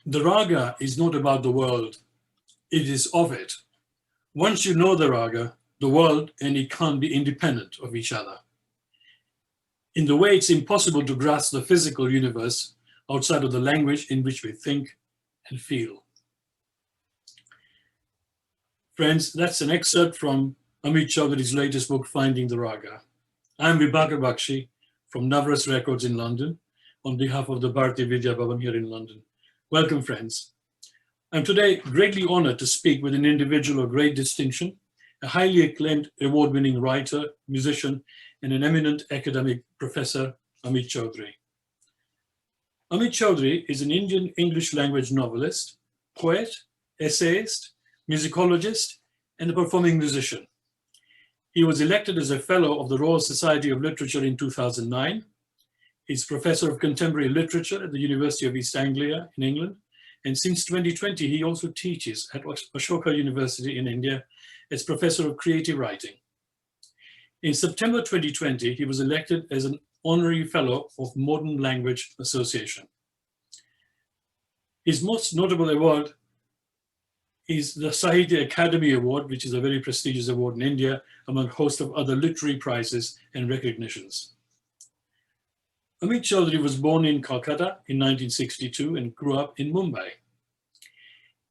The raga is not about the world, it is of it. Once you know the raga, the world and it can't be independent of each other. In the way it's impossible to grasp the physical universe outside of the language in which we think and feel. Friends, that's an excerpt from Amit Chaudhary's latest book, Finding the Raga. I'm Vibhaker Baxi from Navras Records in London on behalf of the Bharatiya Vidya Bhavan here in London. Welcome, friends. I'm today greatly honored to speak with an individual of great distinction, a highly acclaimed award-winning writer, musician, and an eminent academic professor, Amit Chaudhary. Amit Chaudhary is an Indian English language novelist, poet, essayist, musicologist, and a performing musician. He was elected as a Fellow of the Royal Society of Literature in 2009. He's Professor of Contemporary Literature at the University of East Anglia in England. And since 2020, he also teaches at Ashoka University in India as Professor of Creative Writing. In September 2020, he was elected as an Honorary Fellow of Modern Language Association. His most notable award is the Sahitya Academy Award, which is a very prestigious award in India, among a host of other literary prizes and recognitions. Amit Chaudhary was born in Calcutta in 1962 and grew up in Mumbai.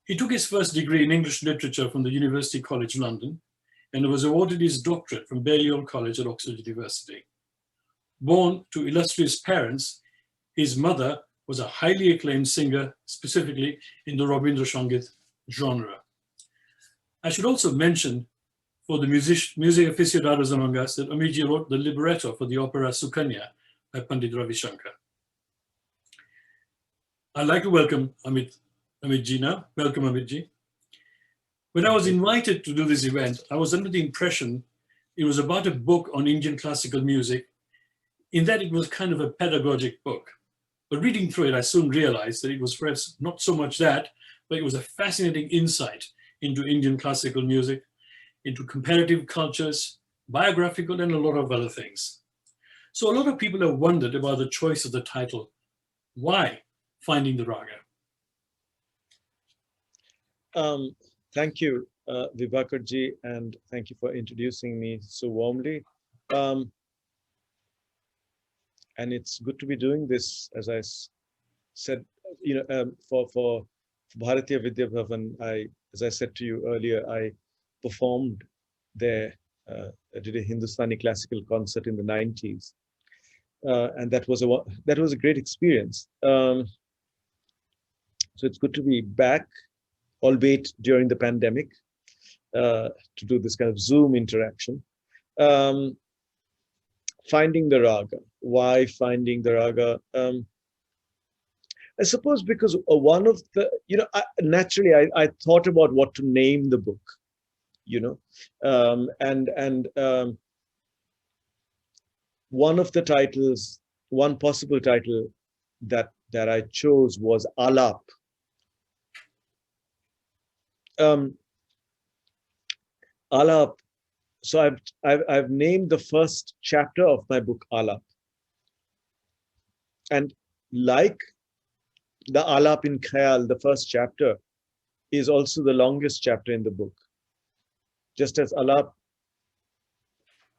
He took his first degree in English literature from the University College London and was awarded his doctorate from Balliol College at Oxford University. Born to illustrious parents, his mother was a highly acclaimed singer, specifically in the Rabindra Sangit genre. I should also mention for the music aficionados among us that Amitji wrote the libretto for the opera Sukanya by Pandit Ravi Shankar. I'd like to welcome Amitji now. Welcome, Amitji. When I was invited to do this event, I was under the impression it was about a book on Indian classical music, in that it was kind of a pedagogic book. But reading through it, I soon realized that it was perhaps not so much that, but it was a fascinating insight into Indian classical music, into comparative cultures, biographical, and a lot of other things. So a lot of people have wondered about the choice of the title. Why Finding the Raga? Thank you, Vibhakarji, and thank you for introducing me so warmly. And it's good to be doing this, as I said, for Bharatiya Vidya Bhavan. As I said to you earlier, I performed there. I did a Hindustani classical concert in the 90s. And that was a great experience. So it's good to be back, albeit during the pandemic, to do this kind of Zoom interaction. Finding the Raga. Why Finding the Raga? I suppose because one of the, naturally I thought about what to name the book, one of the titles, one possible title that I chose was Alap. Alap. So I've named the first chapter of my book Alap, and like the Alap in Khayal, the first chapter is also the longest chapter in the book. Just as Alap,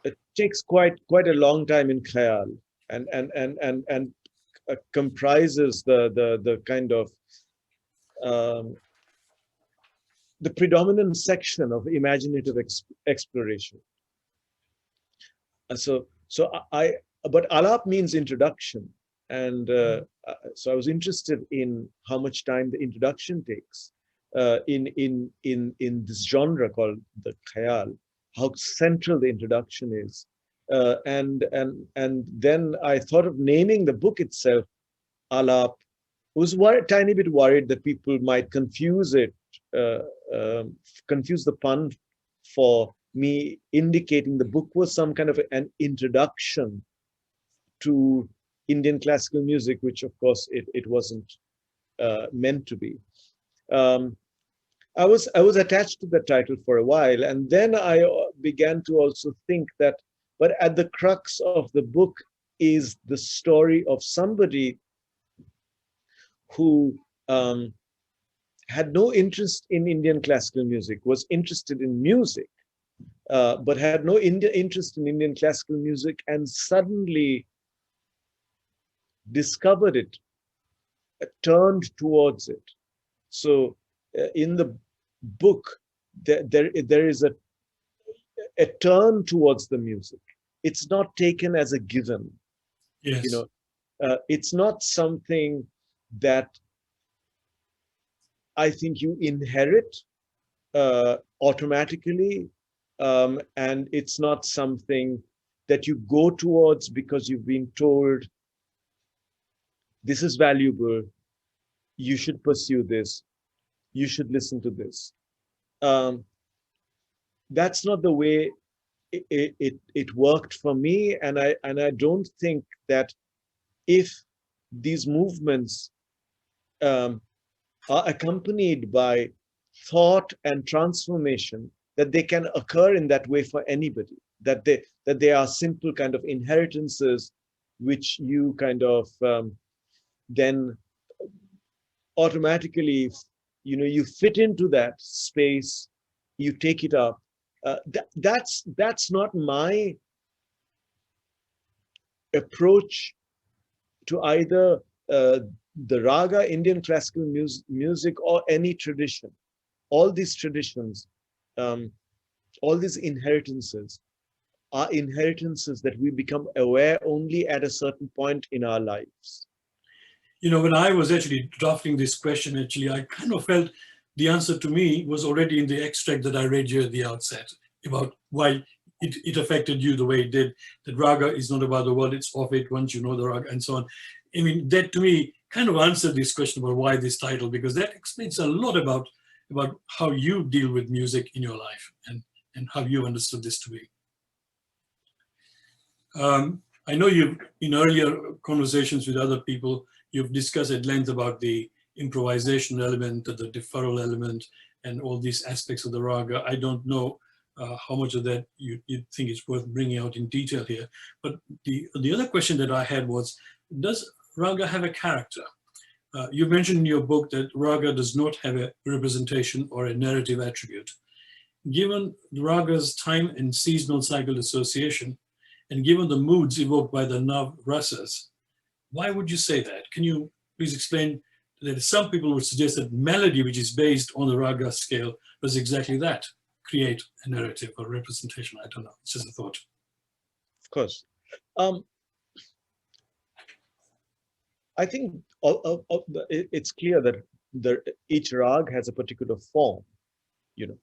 it takes quite a long time in Khayal, and comprises the kind of the predominant section of imaginative exploration. But Alap means introduction, and so I was interested in how much time the introduction takes in this genre called the Khayal, how central the introduction is, and then I thought of naming the book itself Alap. I was a tiny bit worried that people might confuse it, confuse the pun for me indicating the book was some kind of an introduction to Indian classical music, which of course it wasn't meant to be. I was attached to the title for a while, and then I began to also think that, but at the crux of the book is the story of somebody who had no interest in Indian classical music, was interested in music, but had no interest in Indian classical music, and suddenly discovered it, turned towards it. So in the book, there is a turn towards the music. It's not taken as a given. Yes. You know, it's not something that I think you inherit automatically, and it's not something that you go towards because you've been told this is valuable, you should pursue this, you should listen to this. That's not the way it worked for me, and I don't think that if these movements are accompanied by thought and transformation, that they can occur in that way for anybody, that they are simple kind of inheritances which you kind of then automatically, you know, you fit into that space, you take it up. That's not my approach to either the raga, Indian classical music, or any tradition. All these traditions, all these inheritances are inheritances that we become aware only at a certain point in our lives. You know, when I was actually drafting this question, actually, I kind of felt the answer to me was already in the extract that I read you at the outset about why it affected you the way it did. That raga is not about the world, it's of it once you know the raga and so on. I mean, that to me kind of answered this question about why this title, because that explains a lot about how you deal with music in your life and how you understood this to be. I know you've, in earlier conversations with other people, you've discussed at length about the improvisation element, the deferral element, and all these aspects of the raga. I don't know how much of that you think is worth bringing out in detail here. But the other question that I had was, does raga have a character? You mentioned in your book that raga does not have a representation or a narrative attribute. Given the raga's time and seasonal cycle association, and given the moods evoked by the nav rasas, why would you say that? Can you please explain that some people would suggest that melody, which is based on the raga scale, does exactly that, create a narrative or representation? I don't know, it's just a thought. Of course. I think it's clear that each rag has a particular form, you know,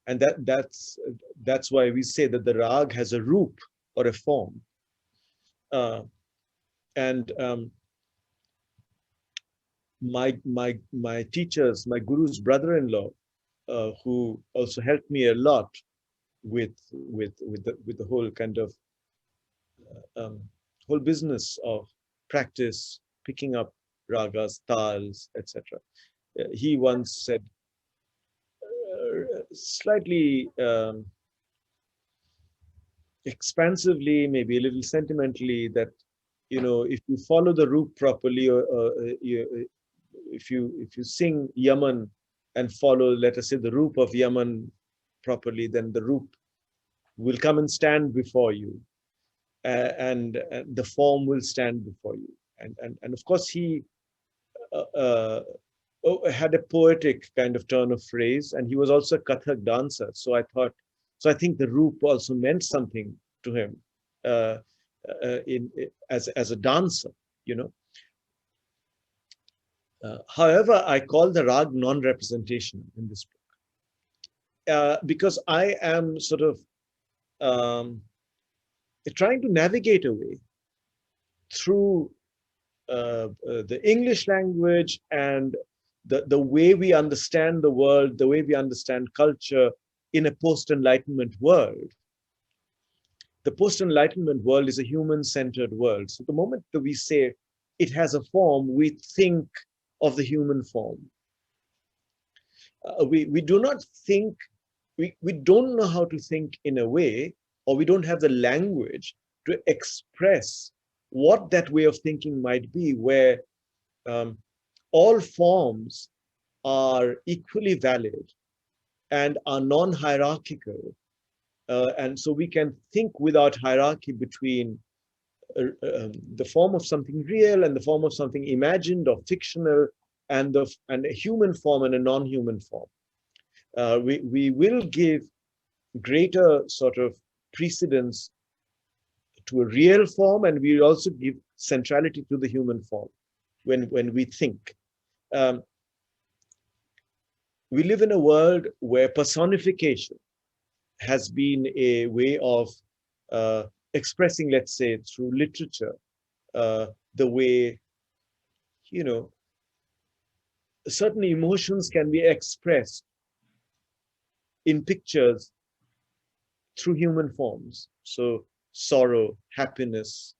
and that's why we say that the rag has a roop or a form. My teachers, my guru's brother-in-law, who also helped me a lot with the whole kind of whole business of practice, picking up ragas, tals, etc. He once said, slightly expansively, maybe a little sentimentally, that, you know, if you follow the roop properly, or if you sing Yaman and follow, let us say, the roop of Yaman properly, then the roop will come and stand before you, and the form will stand before you. And of course, he had a poetic kind of turn of phrase, and he was also a Kathak dancer. So I think the roop also meant something to him as a dancer, you know. However, I call the rag non-representation in this book, because I am sort of trying to navigate a way through the English language and the way we understand the world, the way we understand culture in a post-Enlightenment world. The post-Enlightenment world is a human-centered world. So the moment that we say it has a form, we think of the human form. We do not think, we don't know how to think in a way, or we don't have the language to express what that way of thinking might be, where all forms are equally valid and are non-hierarchical. And so we can think without hierarchy between the form of something real and the form of something imagined or fictional, and a human form and a non-human form. We will give greater sort of precedence to a real form, and we also give centrality to the human form when we think. We live in a world where personification has been a way of expressing, let's say, through literature, the way, you know, certain emotions can be expressed in pictures through human forms. So sorrow, happiness.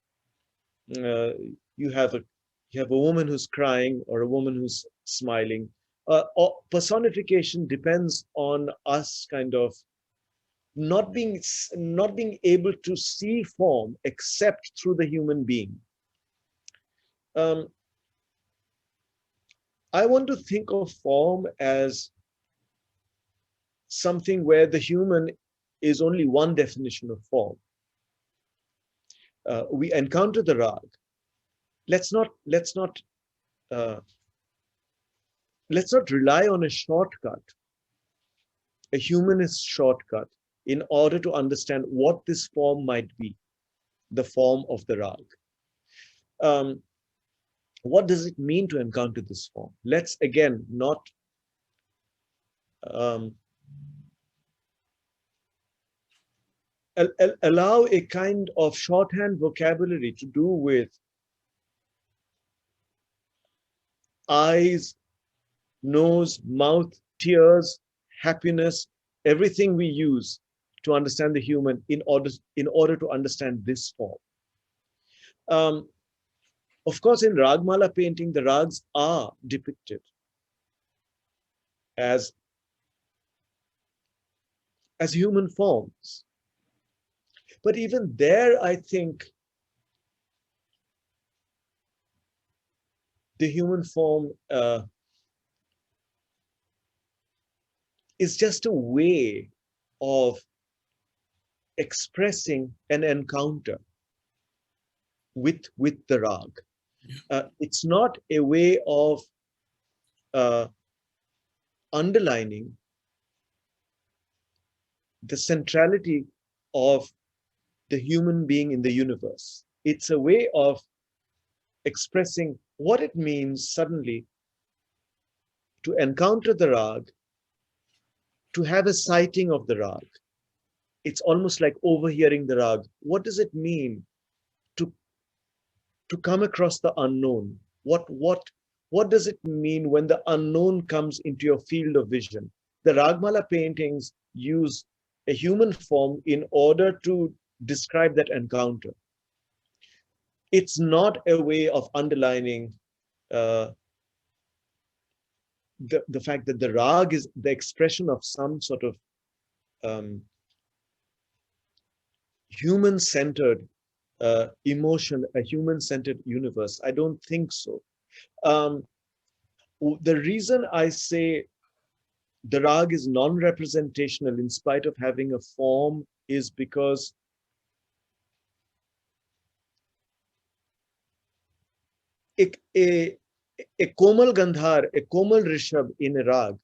You have a woman who's crying or a woman who's smiling. Or personification depends on us kind of not being able to see form except through the human being. I want to think of form as something where the human is only one definition of form. We encounter the rag. Let's not rely on a shortcut, a humanist shortcut, in order to understand what this form might be, the form of the rag. What does it mean to encounter this form? Let's again not allow a kind of shorthand vocabulary to do with eyes, nose, mouth, tears, happiness, everything we use to understand the human in order to understand this form. Of course, in Ragmala painting, the rags are depicted as human forms. But even there, I think the human form is just a way of expressing an encounter with the rag. It's not a way of underlining the centrality of the human being in the universe. It's a way of expressing what it means suddenly to encounter the rag, to have a sighting of the rag. It's almost like overhearing the rag. What does it mean to come across the unknown? What does it mean when the unknown comes into your field of vision? The Ragmala paintings use a human form in order to describe that encounter. It's not a way of underlining the fact that the rag is the expression of some sort of human-centered emotion, a human-centered universe. I don't think so. The reason I say the rag is non-representational in spite of having a form is because a komal gandhar, a komal rishabh in a rag,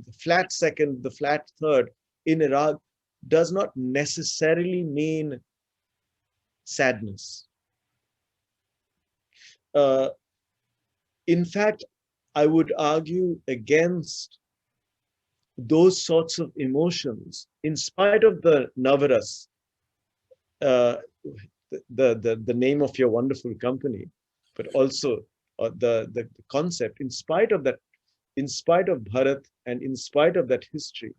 the flat second, the flat third in a rag does not necessarily mean sadness. In fact, I would argue against those sorts of emotions, in spite of the Navras, the name of your wonderful company, but also the concept. In spite of that, in spite of Bharat, and in spite of that history,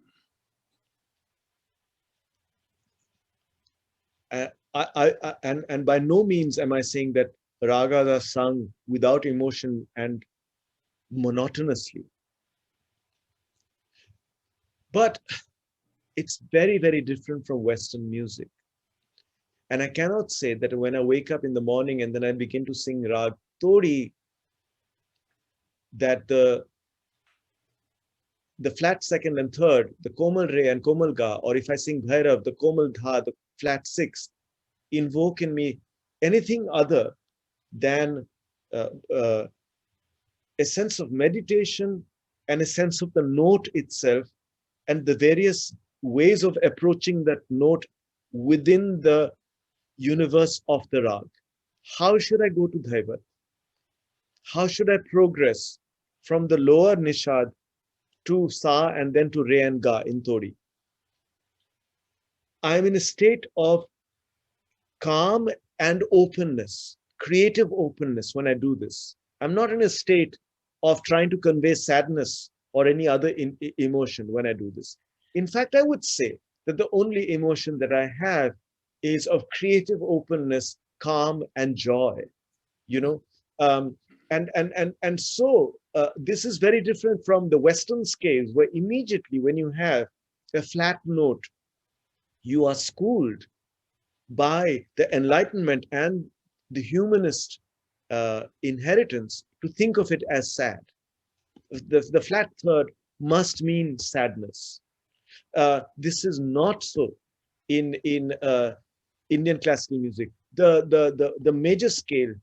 and by no means am I saying that ragas are sung without emotion and monotonously. But it's very, very different from Western music. And I cannot say that when I wake up in the morning and then I begin to sing Rag Todi, that the the flat second and third, the Komal Re and Komal Ga, or if I sing Bhairav, the Komal Dha, the flat sixth, invoke in me anything other than uh, uh, a sense of meditation and a sense of the note itself and the various ways of approaching that note within the universe of the rag. How should I go to Dhaivat? How should I progress from the lower Nishad to Sa and then to Re and Ga in Todi? I am in a state of calm and openness, creative openness when I do this. I'm not in a state of trying to convey sadness or any other emotion when I do this. In fact, I would say that the only emotion that I have is of creative openness, calm, and joy. You know, so this is very different from the Western scales, where immediately when you have a flat note, you are schooled by the Enlightenment and the humanist inheritance to think of it as sad. The flat third must mean sadness. This is not so in Indian classical music. The major scale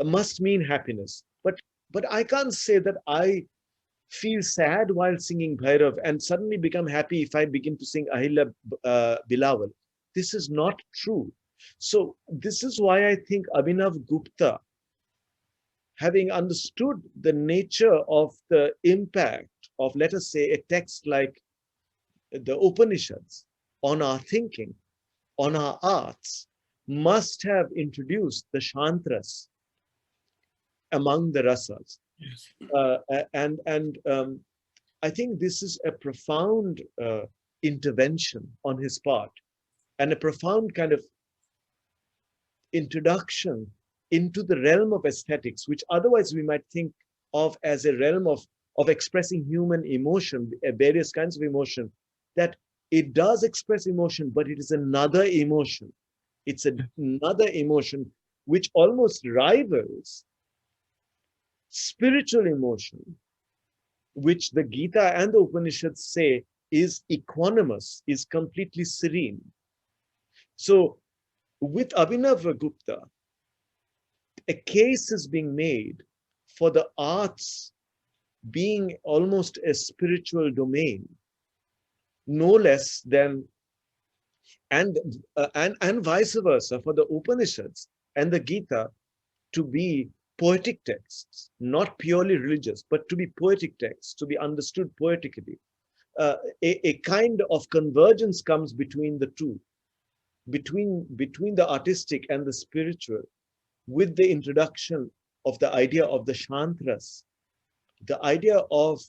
must mean happiness. But I can't say that I feel sad while singing Bhairav and suddenly become happy if I begin to sing Ahilya Bilawal. This is not true. So this is why I think Abhinav Gupta, having understood the nature of the impact of, let us say, a text like the Upanishads on our thinking, on our arts, must have introduced the Shantras among the rasas. Yes. I think this is a profound intervention on his part and a profound kind of introduction into the realm of aesthetics, which otherwise we might think of as a realm of expressing human emotion, various kinds of emotion, that it does express emotion, but it is another emotion. It's another emotion which almost rivals spiritual emotion, which the Gita and the Upanishads say is equanimous, is completely serene. So with Abhinav Gupta, a case is being made for the arts being almost a spiritual domain, no less than, and vice versa, for the Upanishads and the Gita to be poetic texts, not purely religious, but to be poetic texts, to be understood poetically. A kind of convergence comes between the two, between the artistic and the spiritual, with the introduction of the idea of the Shantras, the idea of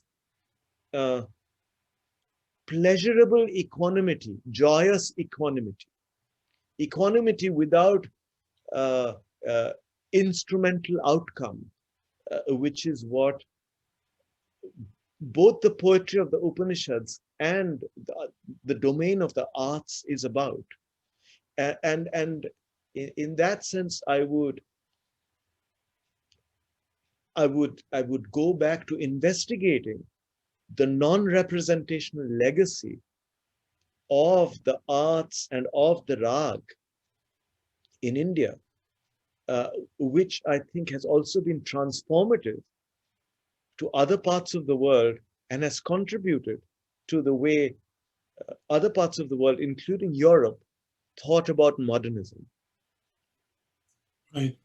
pleasurable equanimity, joyous equanimity, equanimity without instrumental outcome, which is what both the poetry of the Upanishads and the domain of the arts is about. And in that sense, I would go back to investigating the non-representational legacy of the arts and of the rag in India, which I think has also been transformative to other parts of the world and has contributed to the way other parts of the world, including Europe, thought about modernism. Right.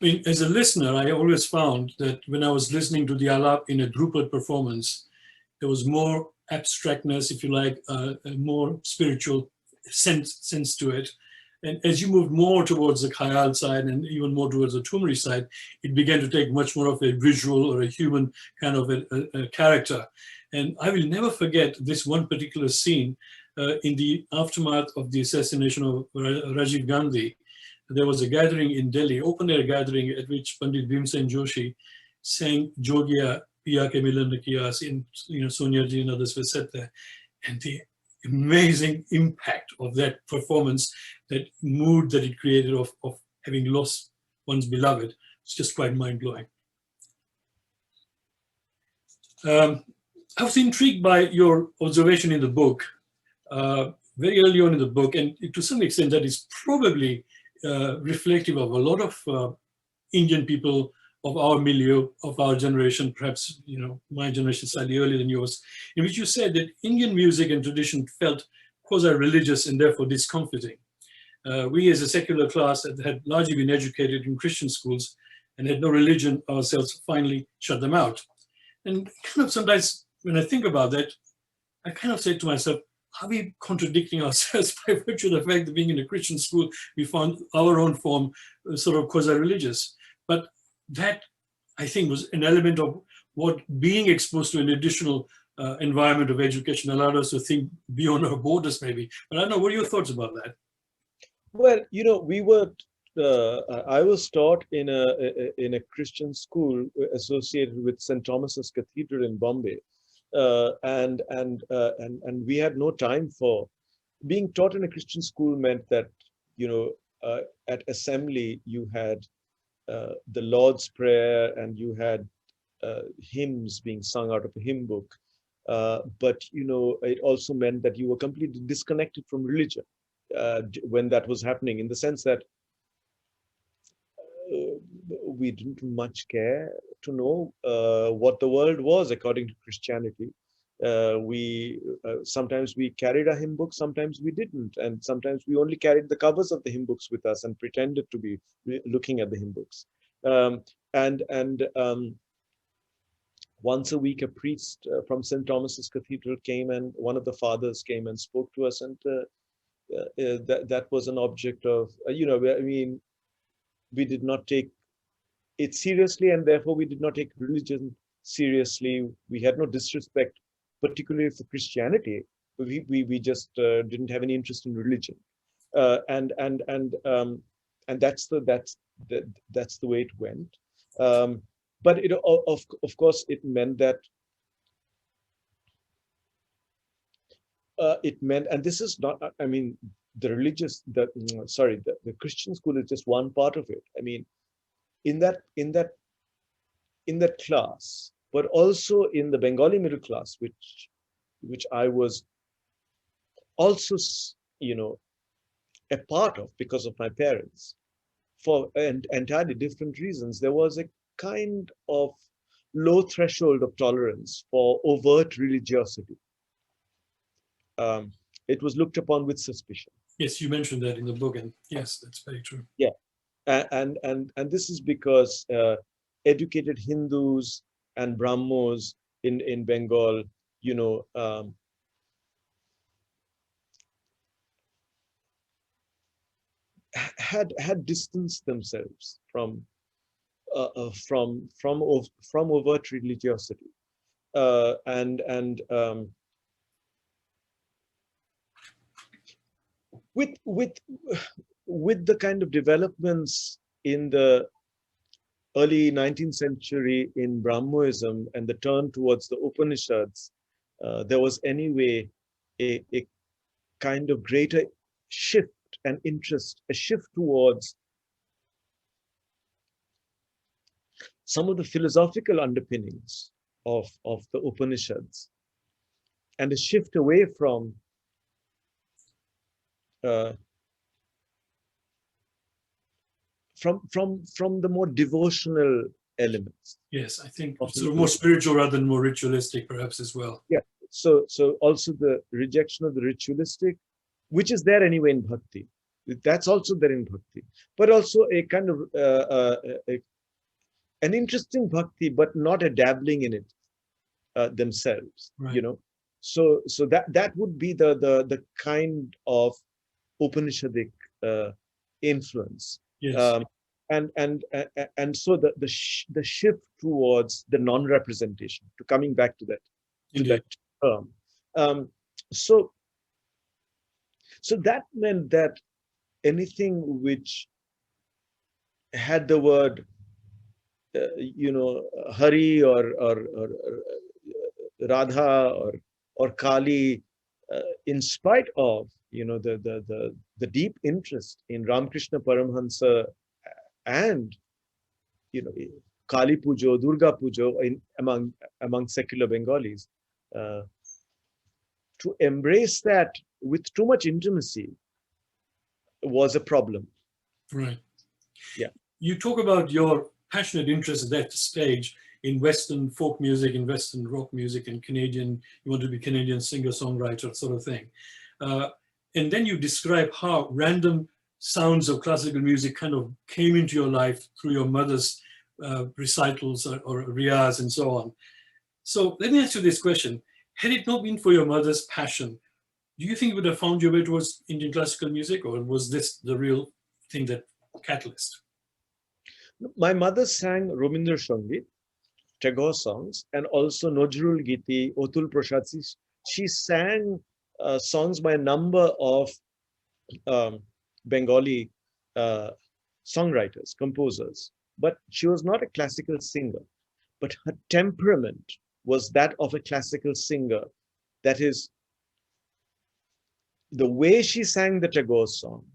I mean, as a listener, I always found that when I was listening to the Alap in a Drupal performance, there was more abstractness, if you like, a more spiritual sense to it. And as you moved more towards the Khayal side and even more towards the Thumri side, it began to take much more of a visual or a human kind of a character. And I will never forget this one particular scene in the aftermath of the assassination of Rajiv Gandhi. There was a gathering in Delhi, open air gathering, at which Pandit Bhimsen Joshi sang Jogia Piya Ke Milan Kiya, and Sonia ji and others were set there. And the amazing impact of that performance, that mood that it created of having lost one's beloved, it's just quite mind-blowing. I was intrigued by your observation in the book, very early on in the book, and to some extent that is probably reflective of a lot of Indian people of our milieu, of our generation, perhaps my generation slightly earlier than yours, in which you said that Indian music and tradition felt quasi-religious and therefore discomforting. We as a secular class had largely been educated in Christian schools and had no religion ourselves, finally shut them out. And kind of sometimes when I think about that, I kind of say to myself, are we contradicting ourselves by virtue of the fact that being in a Christian school, we found our own form sort of quasi-religious? But that, I think, was an element of what being exposed to an additional environment of education allowed us to think beyond our borders, maybe. But I don't know, what are your thoughts about that? Well, we were. I was taught in a Christian school associated with St. Thomas's Cathedral in Bombay, and we had no time for being taught in a Christian school. Meant that at assembly you had the Lord's Prayer and you had hymns being sung out of a hymn book, but it also meant that you were completely disconnected from religion when that was happening, in the sense that we didn't much care to know what the world was according to Christianity. Sometimes we carried a hymn book, sometimes we didn't, and sometimes we only carried the covers of the hymn books with us and pretended to be looking at the hymn books. Once a week, a priest from St. Thomas's Cathedral came, and one of the fathers came and spoke to us, and that was an object of, we did not take it seriously, and therefore we did not take religion seriously. We had no disrespect, particularly for Christianity. We just didn't have any interest in religion, and that's the way it went. But of course, it meant that and this is not. I mean, the Christian school is just one part of it. I mean, in that class, but also in the Bengali middle class, which I was also, a part of because of my parents, for entirely different reasons. There was a kind of low threshold of tolerance for overt religiosity. It was looked upon with suspicion. Yes, you mentioned that in the book, and yes, that's very true. Yeah, and this is because educated Hindus and Brahmos in Bengal, had distanced themselves from overt religiosity, with the kind of developments in the early 19th century in Brahmoism and the turn towards the Upanishads, there was anyway a kind of greater shift and interest, a shift towards some of the philosophical underpinnings of the Upanishads, and a shift away from the more devotional elements. Yes, I think sort of more spiritual rather than more ritualistic, perhaps, as well. Yeah. So also the rejection of the ritualistic, which is there anyway in bhakti. That's also there in bhakti, but also a kind of an interesting bhakti, but not a dabbling in it themselves. Right. So that would be the kind of Upanishadic influence. Yes. And so the shift towards the non-representation, to coming back to that, term. So that meant that anything which had the word Hari or Radha or Kali, in spite of the deep interest in Ramakrishna Paramhansa and Kali Pujo, Durga Pujo among secular Bengalis, to embrace that with too much intimacy was a problem. Right. Yeah. You talk about your passionate interest at that stage in Western folk music, in Western rock music, and Canadian, you want to be Canadian singer-songwriter sort of thing. And then you describe how random sounds of classical music kind of came into your life through your mother's recitals or riyaz and so on. So let me ask you this question. Had it not been for your mother's passion, do you think you would have found your way towards Indian classical music, or was this the real thing, that catalyst? My mother sang Rabindra Sangit, Tagore songs, and also Nojrul Giti, Otul Prasad. She sang songs by a number of Bengali songwriters, composers, but she was not a classical singer. But her temperament was that of a classical singer. That is, the way she sang the Tagore song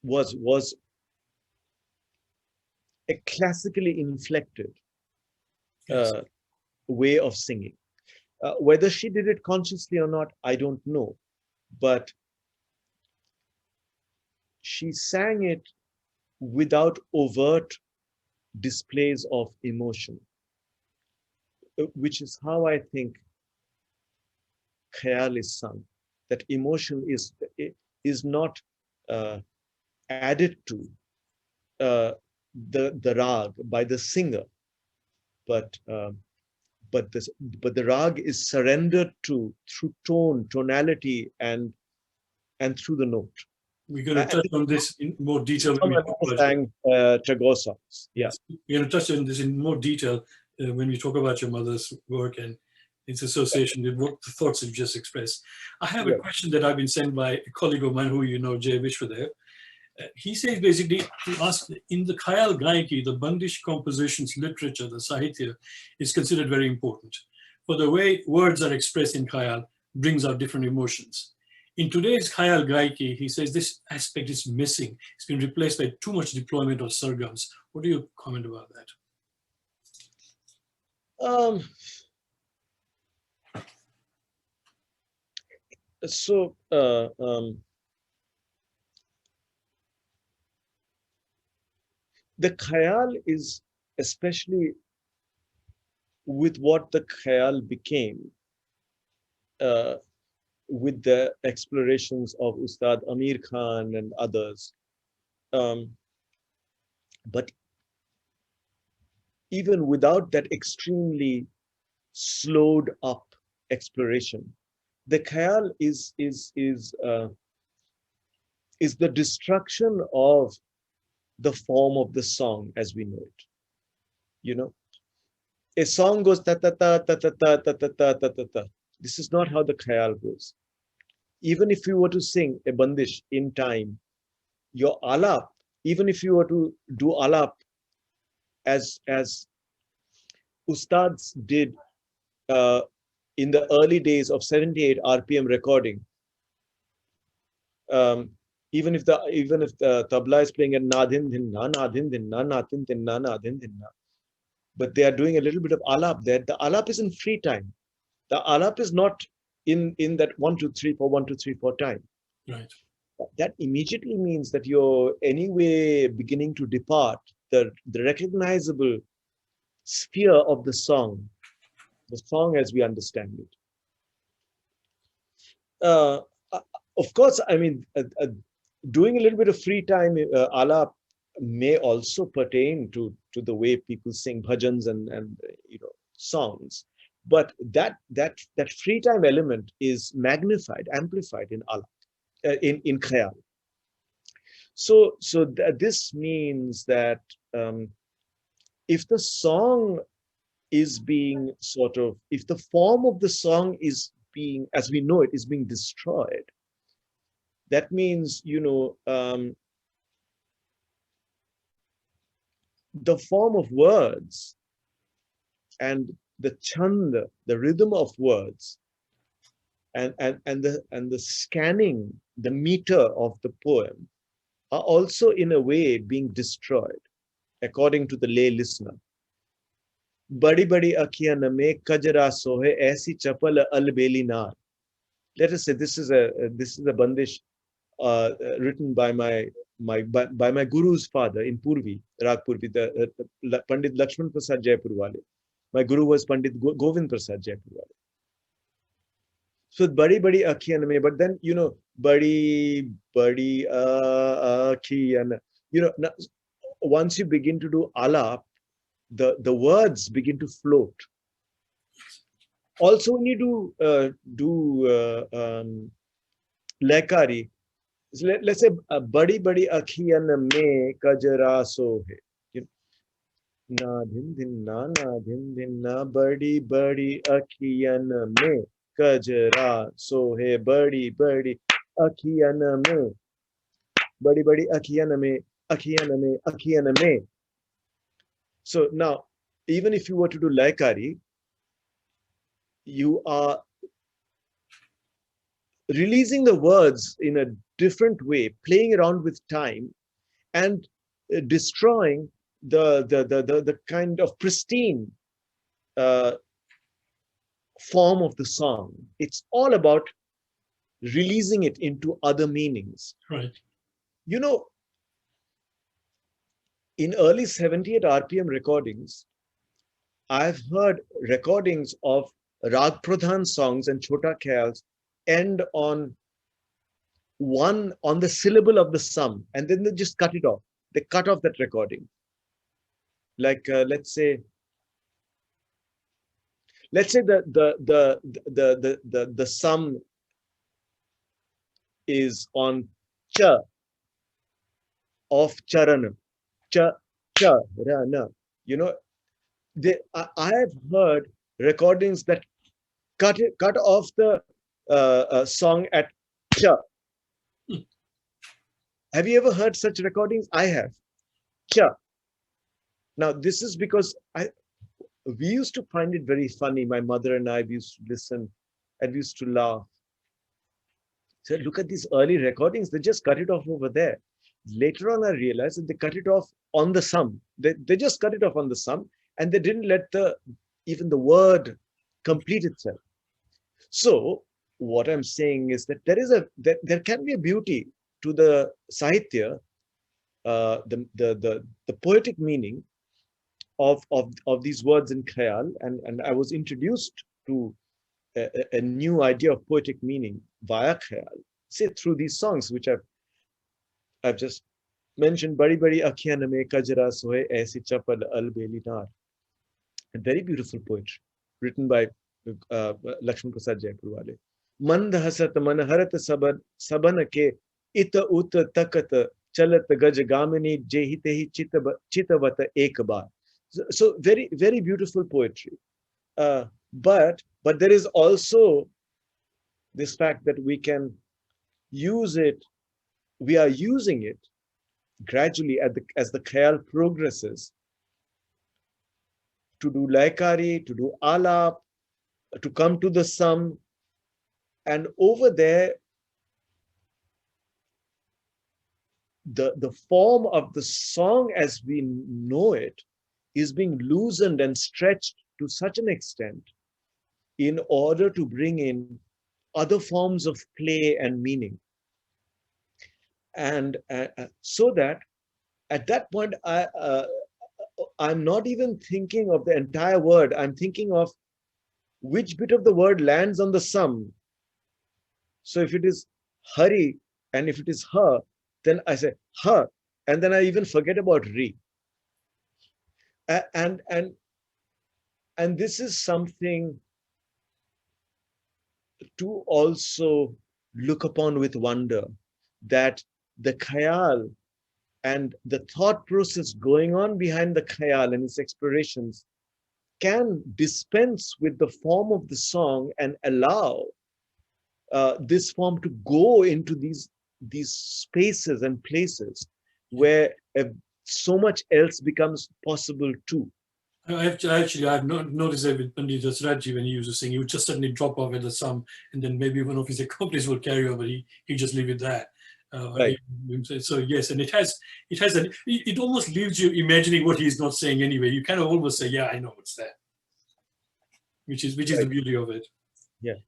was a classically inflected way of singing. Whether she did it consciously or not, I don't know. But she sang it without overt displays of emotion, which is how I think khayal is sung. That emotion is not added to the rag by the singer, but the rag is surrendered to through tone, tonality, and through the note. We're going to touch on this in more detail. When we sang Tagore songs. Yeah. Yes. We're going to touch on this in more detail when we talk about your mother's work and its association with what the thoughts you've just expressed. I have a question that I've been sent by a colleague of mine who you know, Jay Vishwadev. He says basically to ask, in the Khayal Gaiki, the Bandish compositions literature, the Sahitya, is considered very important. For the way words are expressed in Khayal brings out different emotions. In today's Khayal Gaiki, he says this aspect is missing. It's been replaced by too much deployment of sargams. What do you comment about that? The khayal is, especially with what the khayal became, with the explorations of Ustad Amir Khan and others. But even without that extremely slowed up exploration, the khayal is the destruction of the form of the song as we know it. You know, a song goes ta ta ta ta ta ta ta ta ta ta ta ta. This is not how the khayal goes. Even if you were to sing a bandish in time, your alap, even if you were to do alap as ustads did in the early days of 78 RPM recording, even if the tabla is playing at nadhin dhinna, nadhin dhinna, nadhin dhinna, nadhin dhinna, but they are doing a little bit of alap there. The alap is in free time. The alap is not in that 1 2 3 4 1 2 3 4 time. Right. That immediately means that you're anyway beginning to depart the recognizable sphere of the song as we understand it. Of course, I mean, doing a little bit of free time alap may also pertain to the way people sing bhajans and you know, songs, but that free time element is magnified, amplified in alap, in khayal. So this means that if the song is being if the form of the song is being, as we know it, is being destroyed, that means, you know, the form of words and the chanda, the rhythm of words, and the scanning, the meter of the poem are also in a way being destroyed, according to the lay listener. Badi badi akhiyan mein kajra sohe aisi chapal albeli nar. Let us say this is a bandish written by my guru's father in Purvi, Rag Purvi, the Pandit Lakshman Prasad Jaipurwale. My guru was Pandit Govind Prasad Jaipurwale. So badi badi akhiyan mein, but then badi badi akhiyan, now, once you begin to do alap, the words begin to float. Also, when you do lekari, let's say badi badi akhiyan mein kajra sohe. Na dhin dhin na badi badi akhiyan mein kajra sohe badi badi akhiyan mein badi badi akhiyan mein. So now, even if you were to do laikari, you are releasing the words in a different way, playing around with time, and destroying the kind of pristine form of the song. It's all about releasing it into other meanings. Right. In early 78 RPM recordings, I've heard recordings of Rag Pradhan songs and Chota Khayals end on the syllable of the sum, and then they just cut it off. They cut off that recording. Like let's say the sum is on cha of charana, cha rana. I have heard recordings that cut off the song at cha. Have you ever heard such recordings? I have. Cha. Now, this is because we used to find it very funny. My mother and I used to listen and we used to laugh. So look at these early recordings. They just cut it off over there. Later on, I realized that they cut it off on the sum. They just cut it off on the sum, and they didn't let even the word complete itself. So what I'm saying is that there can be a beauty to the sahitya, the poetic meaning of these words in khayal, and I was introduced to a new idea of poetic meaning via khayal, say through these songs which I've just mentioned. Badi badi akhiyan mein kajra sohe aisi chapal albeli nar. A very beautiful poetry written by Lakshman Prasad Jaipurwale. Mand hasat man harat saban ke ita ut takat chalat gaj gamini jehite hi chitavat ek bar. So very, very beautiful poetry. But there is also this fact that we can use it. We are using it gradually as the khayal progresses to do laikari, to do alap, to come to the sum. And over there, the form of the song as we know it is being loosened and stretched to such an extent in order to bring in other forms of play and meaning. And so that at that point, I'm not even thinking of the entire word. I'm thinking of which bit of the word lands on the sum. So if it is Hari and if it is her, then I say her, and then I even forget about Ri. And this is something to also look upon with wonder, that the khayal and the thought process going on behind the khayal and its explorations can dispense with the form of the song and allow this form to go into these spaces and places where so much else becomes possible too. I've noticed that with Pandit Dasratji, when he used to sing, he would just suddenly drop off at the sum, and then maybe one of his accomplices would carry over. He just leave it there. Right. So yes, and it almost leaves you imagining what he's not saying anyway. You kind of almost say, yeah, I know what's there, which is the Right. beauty of it. Yeah.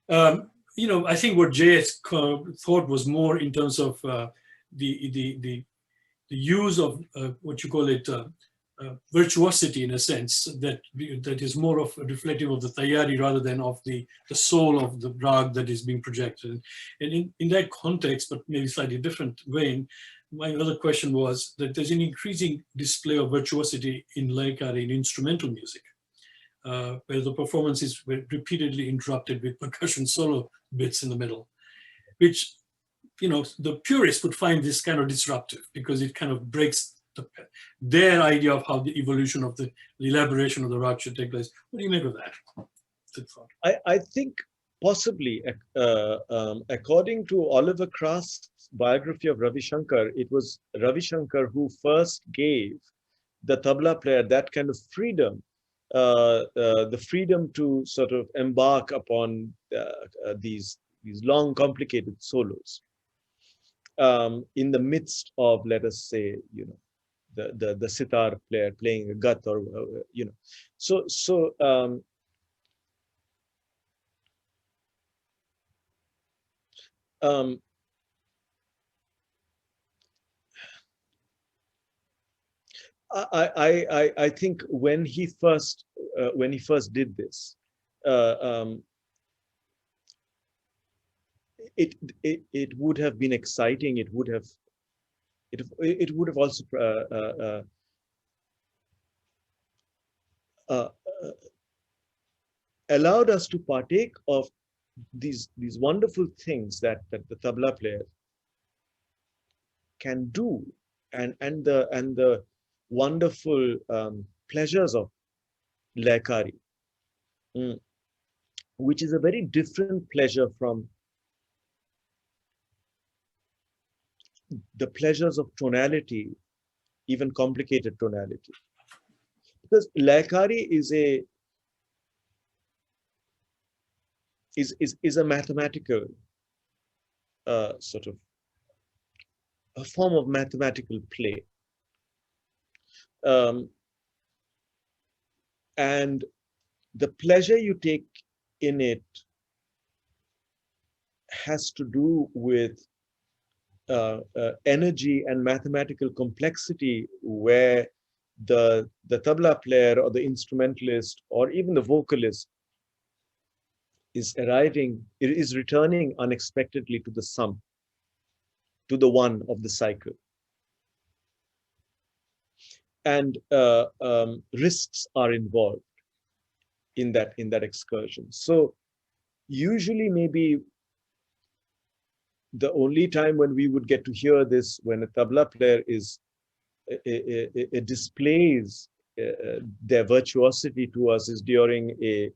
I think what JS thought was more in terms of the use of what you call it virtuosity, in a sense that is more of reflective of the tayari rather than of the soul of the rag that is being projected. And in that context, but maybe slightly different vein, my other question was that there's an increasing display of virtuosity in laikari, in instrumental music, where the performances were repeatedly interrupted with percussion solo bits in the middle, which the purists would find this kind of disruptive because it kind of breaks their idea of how the evolution of the elaboration of the rag should take place. What do you make of that? I think possibly, according to Oliver Crask's biography of Ravi Shankar, it was Ravi Shankar who first gave the tabla player that kind of freedom, the freedom to sort of embark upon these long, complicated solos in the midst of, let us say, the sitar player playing a gat, or I think when he first did this, it would have been exciting. It would have also allowed us to partake of these wonderful things that the tabla player can do, and the wonderful pleasures of laikari, which is a very different pleasure from the pleasures of tonality, even complicated tonality. Because laikari is a mathematical sort of a form of mathematical play, and the pleasure you take in it has to do with energy and mathematical complexity, where the tabla player or the instrumentalist or even the vocalist is returning unexpectedly to the sum, to the one of the cycle, and risks are involved in that excursion. So usually, maybe the only time when we would get to hear this, when a tabla player displays their virtuosity to us, is during a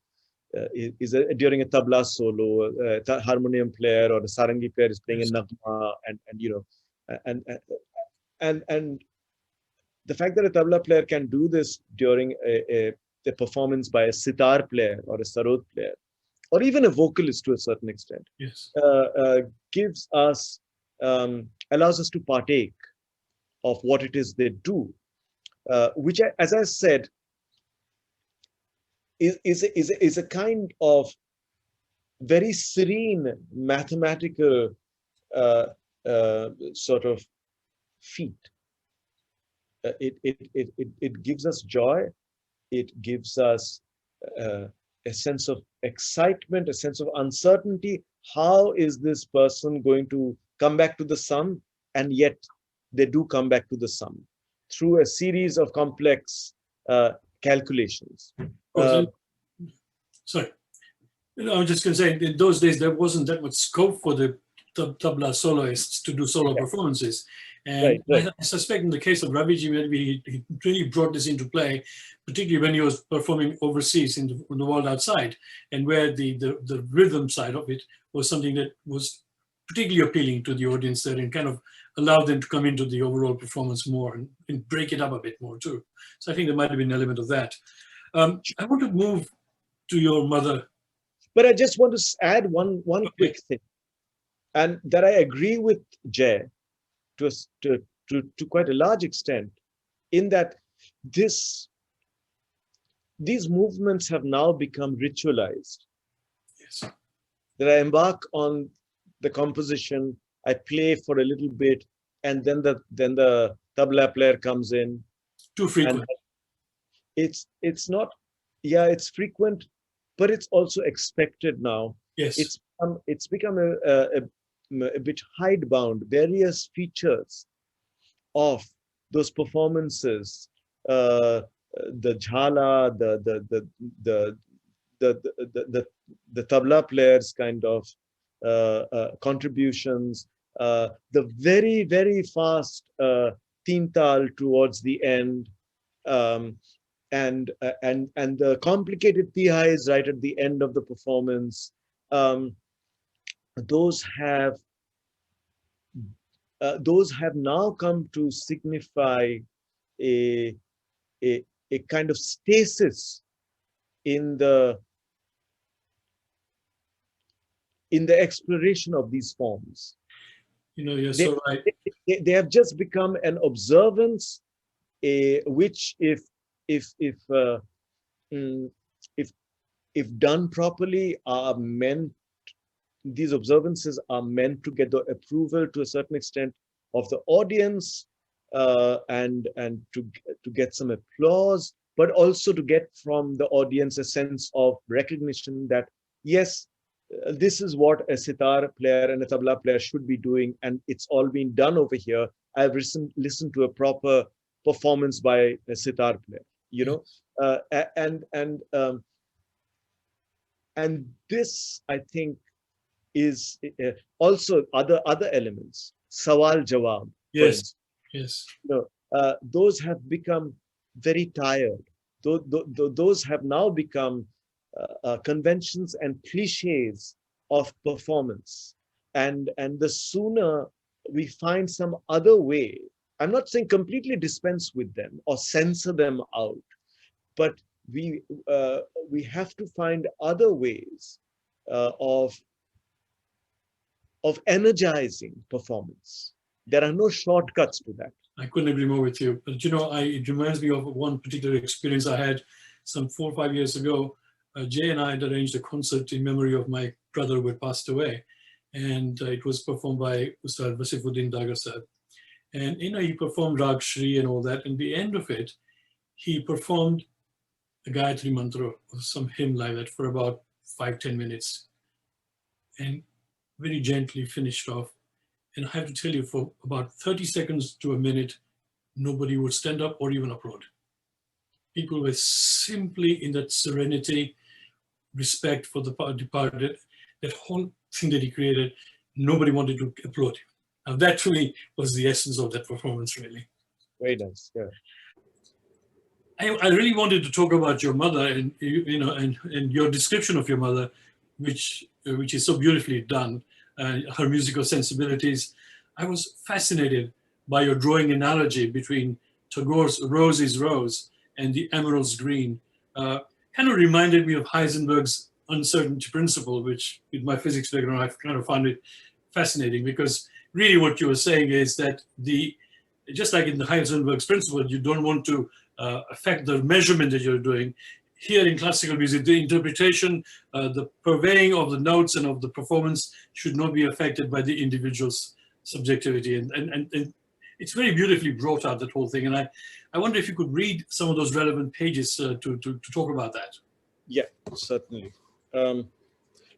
tabla solo. A harmonium player or a sarangi player is playing a nagma, and the fact that a tabla player can do this during a performance by a sitar player or a sarod player, or even a vocalist to a certain extent, yes, gives us, allows us to partake of what it is they do, which, as I said, is a kind of very serene mathematical sort of feat. It gives us joy. It gives us a sense of excitement, a sense of uncertainty. How is this person going to come back to the sum? And yet they do come back to the sum through a series of complex calculations. Sorry. I was just going to say, in those days, there wasn't that much scope for the tabla soloists to do solo performances. And right. I suspect in the case of Raviji, maybe he really brought this into play, particularly when he was performing overseas in the world outside, and where the rhythm side of it was something that was particularly appealing to the audience there, and kind of allowed them to come into the overall performance more and break it up a bit more too. So I think there might have been an element of that. I want to move to your mother. But I just want to add one quick thing. and that I agree with Jay to, to quite a large extent, in that these movements have now become ritualized. Yes. That I embark on the composition, I play for a little bit, and then the tabla player comes in. Too frequent. And it's not, yeah, it's frequent, but it's also expected now. Yes. It's become a bit hidebound. Various features of those performances, the jhala, the tabla players kind of contributions, the very, very fast tintal towards the end, and the complicated tihais right at the end of the performance. Those have now come to signify a kind of stasis in the exploration of these forms. You're so right. They have just become an observance, which if done properly, are meant, these observances are meant to get the approval to a certain extent of the audience, and to get some applause, but also to get from the audience a sense of recognition that, yes, this is what a sitar player and a tabla player should be doing, and it's all been done over here. I've listened to a proper performance by a sitar player, and this, I think, is also other elements. Sawal jawab. Yes. Those have become very tired. Those have now become conventions and cliches of performance. And the sooner we find some other way, I'm not saying completely dispense with them or censor them out, but we have to find other ways of energizing performance. There are no shortcuts to that. I couldn't agree more with you. But it reminds me of one particular experience I had some 4 or 5 years ago. Jay and I had arranged a concert in memory of my brother who had passed away. And it was performed by Ustad Wasifuddin Dagar Sahib. And he performed Rag Shri and all that. And the end of it, he performed a Gayatri Mantra or some hymn like that for about 5-10 minutes. And very gently finished off. And I have to tell you, for about 30 seconds to a minute, nobody would stand up or even applaud. People were simply in that serenity, respect for the departed, that whole thing that he created. Nobody wanted to applaud him. Now that to me was the essence of that performance, really. Very nice, yeah. I really wanted to talk about your mother and your description of your mother, which is so beautifully done. Her musical sensibilities. I was fascinated by your drawing analogy between Tagore's Rose is Rose and the Emerald's Green. Kind of reminded me of Heisenberg's uncertainty principle, which with my physics background, I kind of found it fascinating, because really what you were saying is that just like in the Heisenberg's principle, you don't want to affect the measurement that you're doing. Here in classical music, the interpretation, the purveying of the notes and of the performance should not be affected by the individual's subjectivity. And it's very beautifully brought out, that whole thing. And I wonder if you could read some of those relevant pages to talk about that. Yeah, certainly.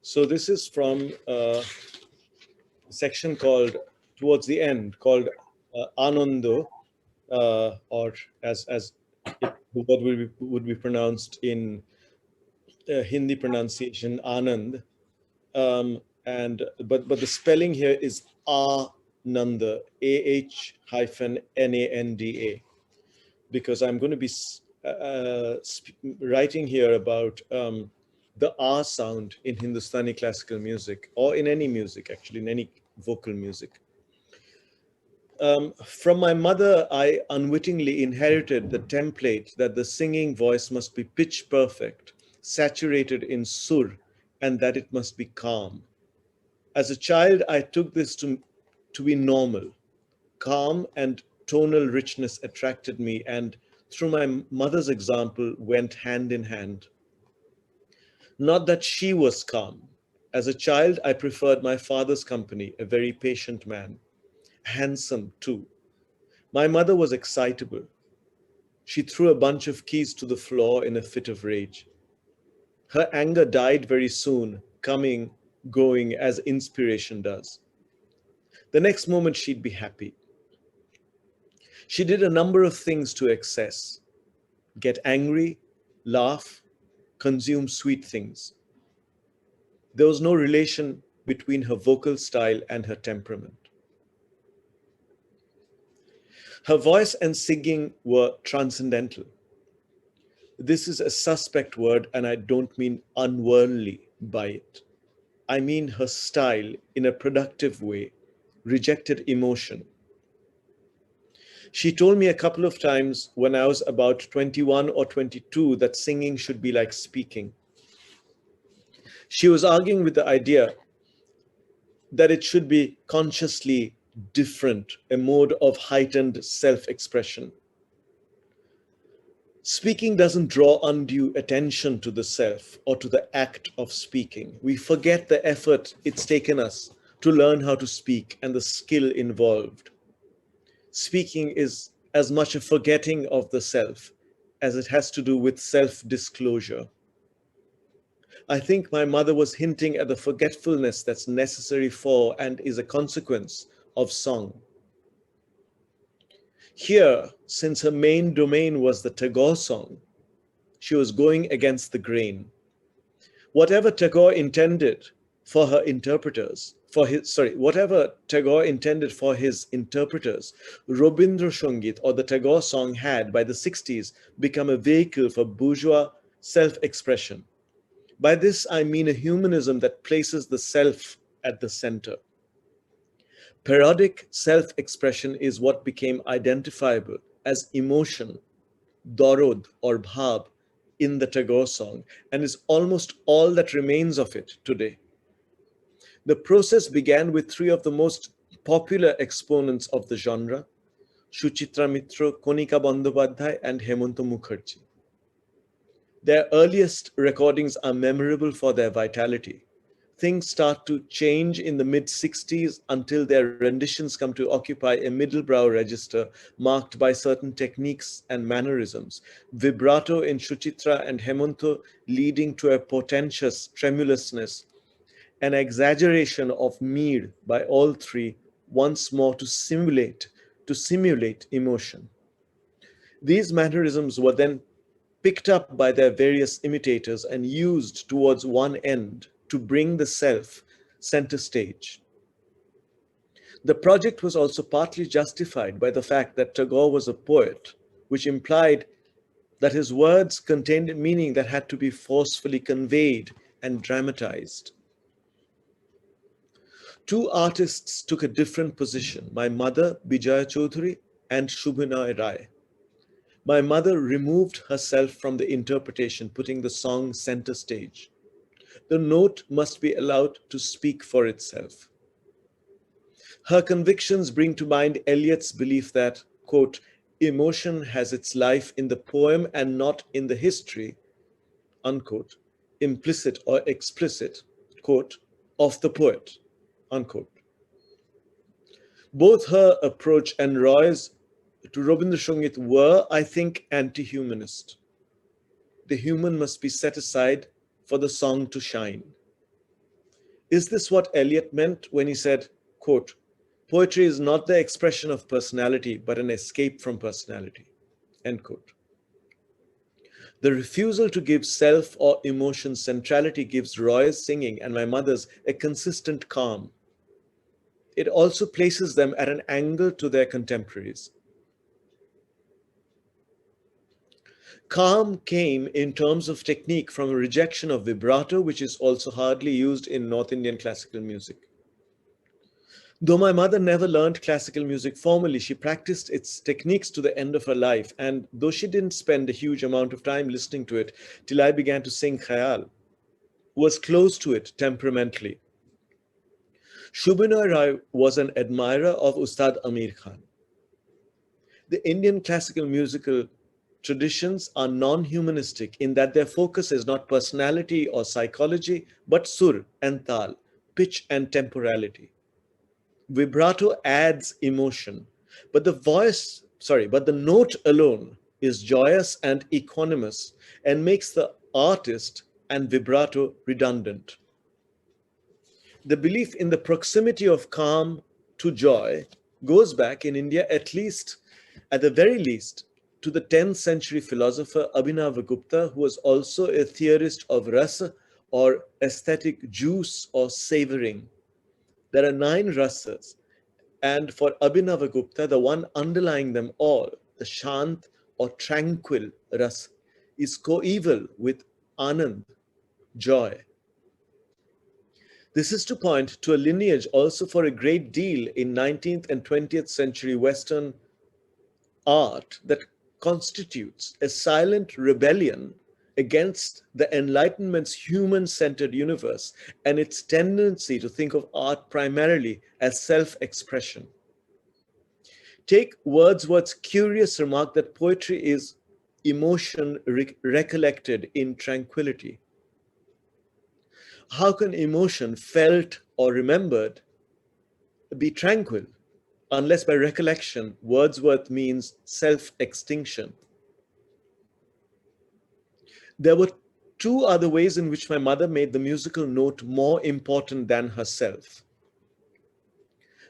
So this is from a section called, towards the end, called Anando, or as the word would be pronounced in Hindi pronunciation, Anand, but the spelling here is Ananda, AH-NANDA, because I'm going to be writing here about the R sound in Hindustani classical music, or in any music, actually, in any vocal music. From my mother, I unwittingly inherited the template that the singing voice must be pitch perfect, saturated in sur, and that it must be calm. As a child, I took this to be normal. Calm and tonal richness attracted me, and through my mother's example, went hand in hand. Not that she was calm. As a child, I preferred my father's company, a very patient man, handsome too. My mother was excitable. She threw a bunch of keys to the floor in a fit of rage. Her anger died very soon, coming, going as inspiration does. The next moment she'd be happy. She did a number of things to excess: get angry, laugh, consume sweet things. There was no relation between her vocal style and her temperament. Her voice and singing were transcendental. This is a suspect word, and I don't mean unworldly by it. I mean her style, in a productive way, rejected emotion. She told me a couple of times when I was about 21 or 22 that singing should be like speaking. She was arguing with the idea that it should be consciously different, a mode of heightened self-expression. Speaking doesn't draw undue attention to the self or to the act of speaking. We forget the effort it's taken us to learn how to speak and the skill involved. Speaking is as much a forgetting of the self as it has to do with self-disclosure. I think my mother was hinting at the forgetfulness that's necessary for and is a consequence of song. Here, since her main domain was the Tagore song, she was going against the grain. Whatever Tagore intended for her interpreters, whatever Tagore intended for his interpreters, Robindra Sangit or the Tagore song had by the 60s become a vehicle for bourgeois self-expression. By this, I mean a humanism that places the self at the center. Parodic self-expression is what became identifiable as emotion, darod or bhab, in the Tagore song, and is almost all that remains of it today. The process began with three of the most popular exponents of the genre, Suchitra Mitra, Konika Bandyopadhyay, and Hemanta Mukherjee. Their earliest recordings are memorable for their vitality. Things start to change in the mid-60s until their renditions come to occupy a middle-brow register marked by certain techniques and mannerisms. Vibrato in Suchitra and Hemanta leading to a portentous tremulousness, an exaggeration of mead by all three, once more to simulate emotion. These mannerisms were then picked up by their various imitators and used towards one end, to bring the self center stage. The project was also partly justified by the fact that Tagore was a poet, which implied that his words contained meaning that had to be forcefully conveyed and dramatized. Two artists took a different position, my mother, Vijaya Chaudhary, and Shubhinoy Rai. My mother removed herself from the interpretation, putting the song center stage. The note must be allowed to speak for itself. Her convictions bring to mind Eliot's belief that, quote, emotion has its life in the poem and not in the history, unquote, implicit or explicit, quote, of the poet, unquote. Both her approach and Roy's to Robindra Sangit were, I think, anti-humanist. The human must be set aside for the song to shine. Is this what Eliot meant when he said, quote, poetry is not the expression of personality, but an escape from personality, end quote. The refusal to give self or emotion centrality gives Roy's singing and my mother's a consistent calm. It also places them at an angle to their contemporaries. Calm came in terms of technique from a rejection of vibrato, which is also hardly used in North Indian classical music. Though my mother never learned classical music formally, she practiced its techniques to the end of her life. And though she didn't spend a huge amount of time listening to it till I began to sing Khayal, was close to it temperamentally. Shubinoy Rai was an admirer of Ustad Amir Khan. The Indian classical musical traditions are non-humanistic in that their focus is not personality or psychology, but sur and tal, pitch and temporality. Vibrato adds emotion, but the note alone is joyous and equanimous and makes the artist and vibrato redundant. The belief in the proximity of calm to joy goes back in India at the very least, to the 10th century philosopher Abhinavagupta, who was also a theorist of rasa or aesthetic juice or savoring. There are 9 rasas, and for Abhinavagupta, the one underlying them all, the shant or tranquil ras, is coeval with anand, joy. This is to point to a lineage also for a great deal in 19th and 20th century Western art that constitutes a silent rebellion against the Enlightenment's human-centered universe and its tendency to think of art primarily as self-expression. Take Wordsworth's curious remark that poetry is emotion recollected in tranquility. How can emotion felt or remembered be tranquil unless by recollection Wordsworth means self-extinction? There were 2 other ways in which my mother made the musical note more important than herself.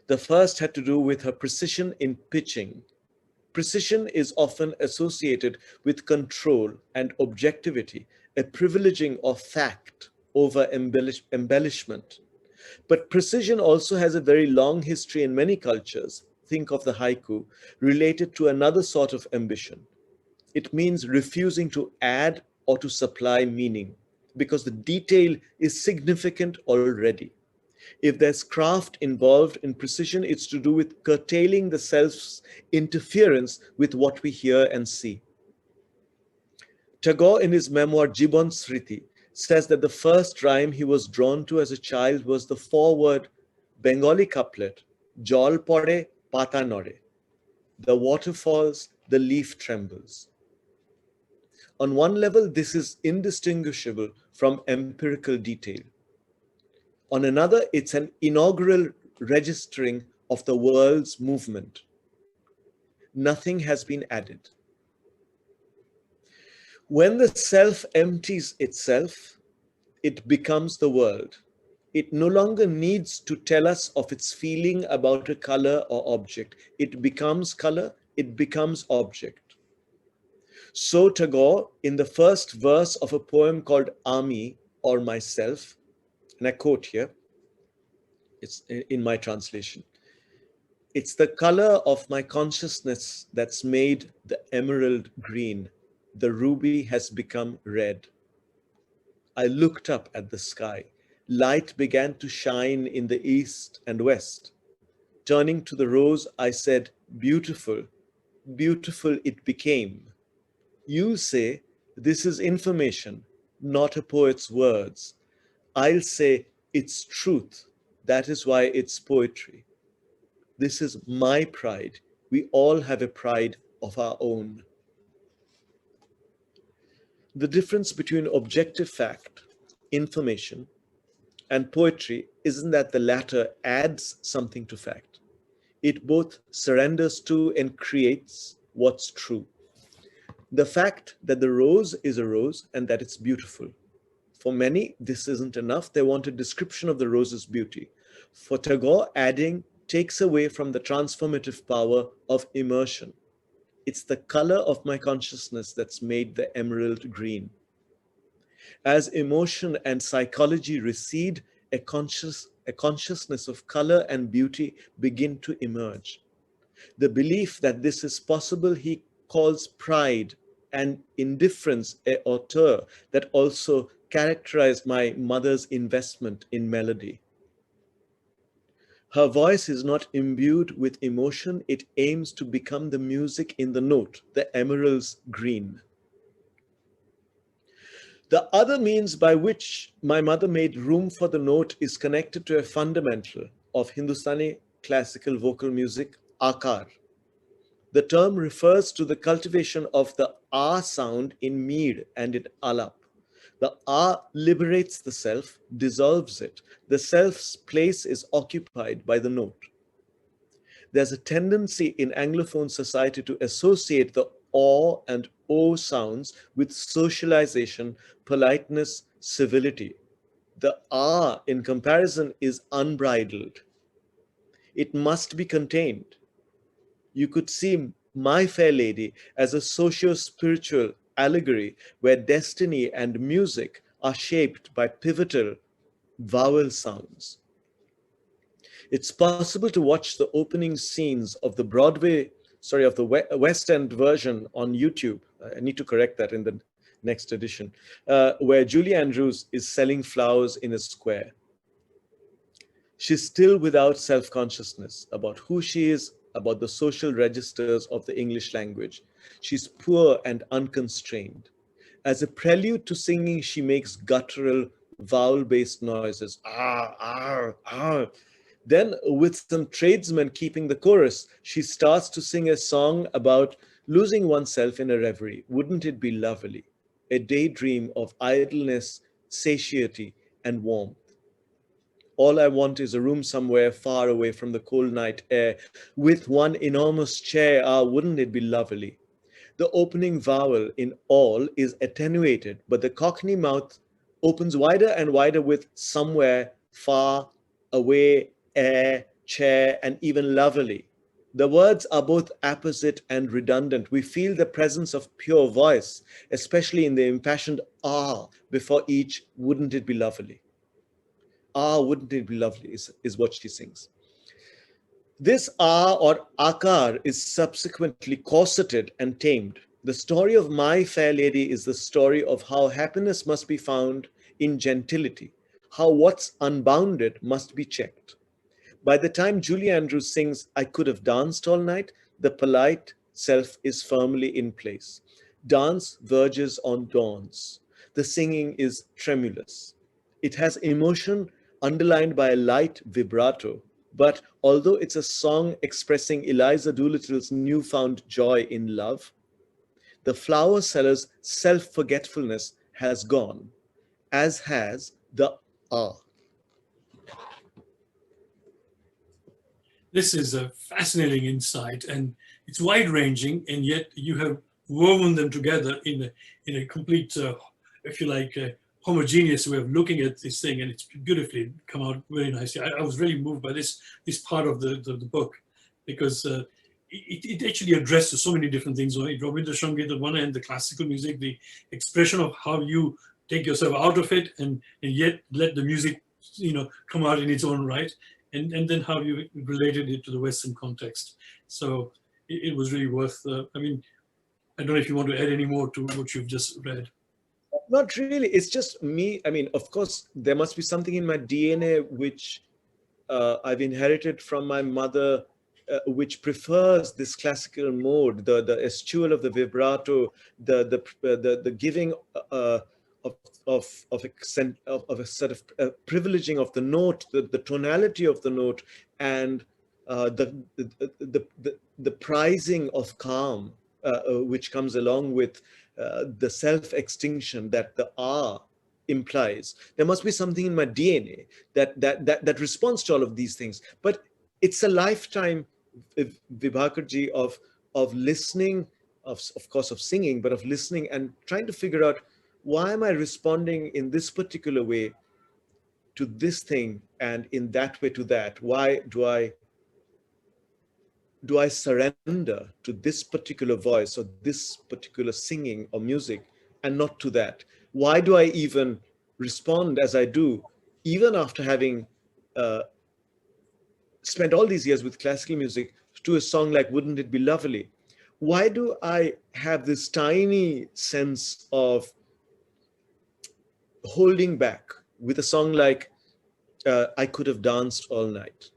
The first had to do with her precision in pitching. Precision is often associated with control and objectivity, a privileging of fact over embellishment. But precision also has a very long history in many cultures. Think of the haiku, related to another sort of ambition. It means refusing to add or to supply meaning because the detail is significant already. If there's craft involved in precision, it's to do with curtailing the self's interference with what we hear and see. Tagore, in his memoir Jibon Smriti, says that the first rhyme he was drawn to as a child was the 4-word Bengali couplet, Jol pore, pata nore. The water falls, the leaf trembles. On one level, this is indistinguishable from empirical detail. On another, it's an inaugural registering of the world's movement. Nothing has been added. When the self empties itself, it becomes the world. It no longer needs to tell us of its feeling about a color or object. It becomes color, it becomes object. So Tagore, in the first verse of a poem called Ami or Myself, and I quote here, it's in my translation, "It's the color of my consciousness that's made the emerald green. The ruby has become red. I looked up at the sky. Light began to shine in the east and west. Turning to the rose, I said, beautiful, beautiful it became. You say, this is information, not a poet's words. I'll say, it's truth. That is why it's poetry. This is my pride. We all have a pride of our own." The difference between objective fact, information, and poetry isn't that the latter adds something to fact. It both surrenders to and creates what's true. The fact that the rose is a rose and that it's beautiful. For many, this isn't enough. They want a description of the rose's beauty. For Tagore, adding takes away from the transformative power of immersion. It's the color of my consciousness that's made the emerald green. As emotion and psychology recede, a consciousness of color and beauty begin to emerge. The belief that this is possible, he calls pride and indifference a hauteur that also characterized my mother's investment in melody. Her voice is not imbued with emotion, it aims to become the music in the note, the emerald's green. The other means by which my mother made room for the note is connected to a fundamental of Hindustani classical vocal music, akar. The term refers to the cultivation of the ah sound in meed and in alap. The ah liberates the self, dissolves it. The self's place is occupied by the note. There's a tendency in Anglophone society to associate the aw and o sounds with socialization, politeness, civility. The ah, in comparison, is unbridled. It must be contained. You could see My Fair Lady as a socio-spiritual allegory where destiny and music are shaped by pivotal vowel sounds. It's possible to watch the opening scenes of the of the West End version on YouTube. I need to correct that in the next edition, where Julie Andrews is selling flowers in a square. She's still without self-consciousness about who she is, about the social registers of the English language. She's poor and unconstrained. As a prelude to singing, she makes guttural, vowel-based noises. Ah, ah, ah. Then, with some tradesmen keeping the chorus, she starts to sing a song about losing oneself in a reverie. Wouldn't it be lovely? A daydream of idleness, satiety, and warmth. All I want is a room somewhere far away from the cold night air with one enormous chair. Ah, wouldn't it be lovely? The opening vowel in all is attenuated, but the Cockney mouth opens wider and wider with somewhere, far, away, air, chair, and even lovely. The words are both apposite and redundant. We feel the presence of pure voice, especially in the impassioned ah before each wouldn't it be lovely. Ah, wouldn't it be lovely is what she sings. This ah or akar is subsequently corseted and tamed. The story of My Fair Lady is the story of how happiness must be found in gentility, how what's unbounded must be checked. By the time Julie Andrews sings I Could Have Danced All Night, the polite self is firmly in place. Dance verges on dawns. The singing is tremulous. It has emotion underlined by a light vibrato. But although it's a song expressing Eliza Doolittle's newfound joy in love, the flower seller's self-forgetfulness has gone, as has the ah. This is a fascinating insight, and it's wide-ranging, and yet you have woven them together in a complete, if you like, homogeneous way of looking at this thing, and it's beautifully come out very nicely. I was really moved by this part of the book, because it actually addresses so many different things. Rabindra Sangeet on one end, the classical music, the expression of how you take yourself out of it and yet let the music, come out in its own right, and then how you related it to the Western context. So it was really worth. I don't know if you want to add any more to what you've just read. Not really. It's just me. Of course, there must be something in my DNA which I've inherited from my mother, which prefers this classical mode, the estual of the vibrato, the giving of a sort of privileging of the note, the tonality of the note, and the prizing of calm, which comes along with the self-extinction that the ah implies. There must be something in my DNA that responds to all of these things. But it's a lifetime, Vibhakarji, of listening, of course of singing, but of listening and trying to figure out, why am I responding in this particular way to this thing and in that way to that? Why do I surrender to this particular voice or this particular singing or music and not to that? Why do I even respond as I do, even after having spent all these years with classical music, to a song like Wouldn't It Be Lovely? Why do I have this tiny sense of holding back with a song like I Could Have Danced All Night?